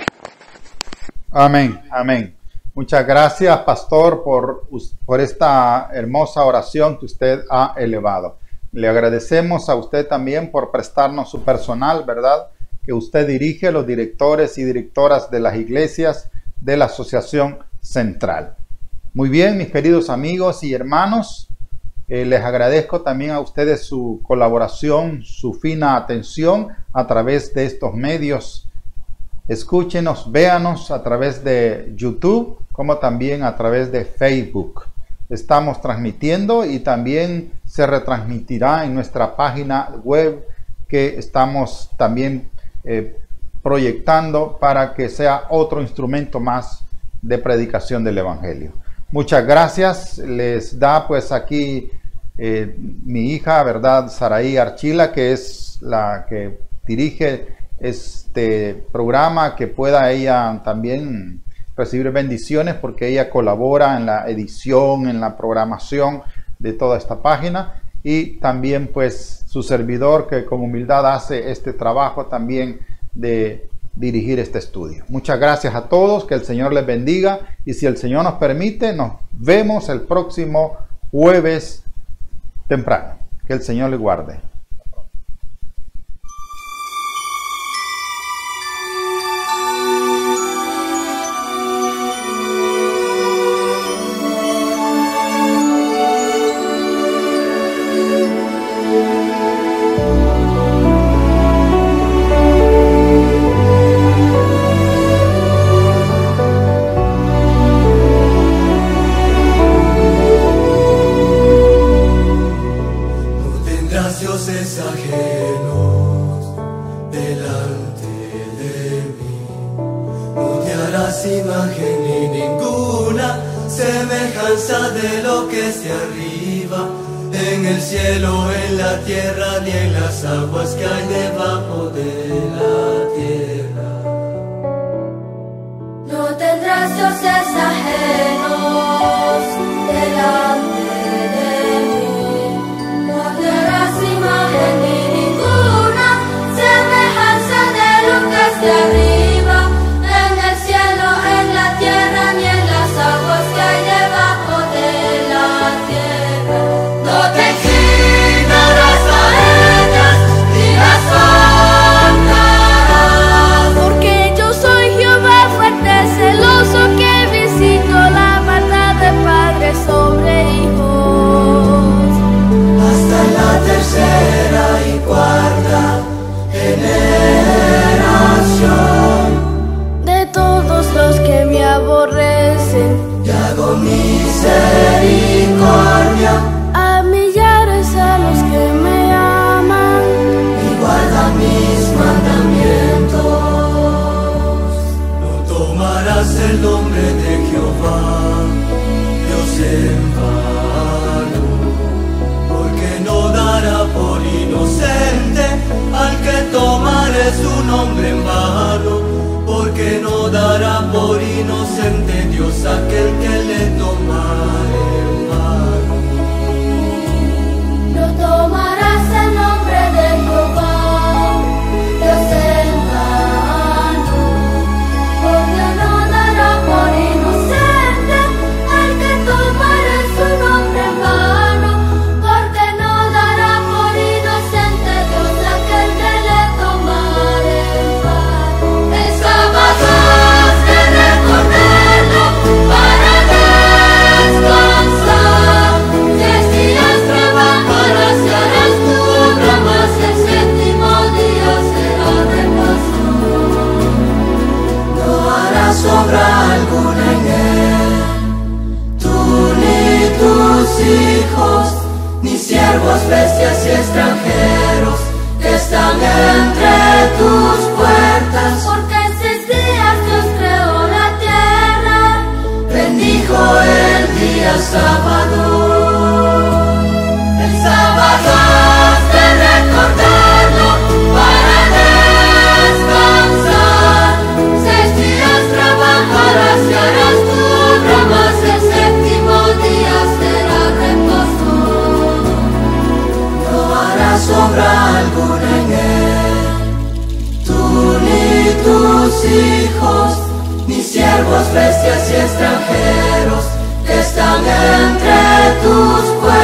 Speaker 3: Amén, amén. Muchas gracias, pastor, por esta hermosa oración que usted ha elevado. Le agradecemos a usted también por prestarnos su personal, ¿verdad? Que usted dirige, los directores y directoras de las iglesias de la Asociación Central. Muy bien, mis queridos amigos y hermanos, les agradezco también a ustedes su colaboración, su fina atención a través de estos medios. Escúchenos, véanos a través de YouTube, como también a través de Facebook. Estamos transmitiendo y también se retransmitirá en nuestra página web que estamos también proyectando para que sea otro instrumento más de predicación del Evangelio. muchas gracias. Les da pues aquí mi hija, ¿verdad? Saraí Archila, que es la que dirige este programa, que pueda ella también recibir bendiciones porque ella colabora en la edición, en la programación de toda esta página, y también pues su servidor, que con humildad hace este trabajo también de dirigir este estudio. Muchas gracias a todos, que el Señor les bendiga, y si el Señor nos permite, nos vemos el próximo jueves temprano. Que el Señor les guarde.
Speaker 12: Bestias y extranjeros que están entre tus puertas, porque en 6 días Dios creó la tierra, bendijo el día sábado. El sábado has de recordarlo para descansar. 6 días trabajarás y harás tu obra, mas el 7º día será reposo. Sobra alguna en él, tú ni tus hijos, ni siervos, bestias y extranjeros que están entre tus pueblos.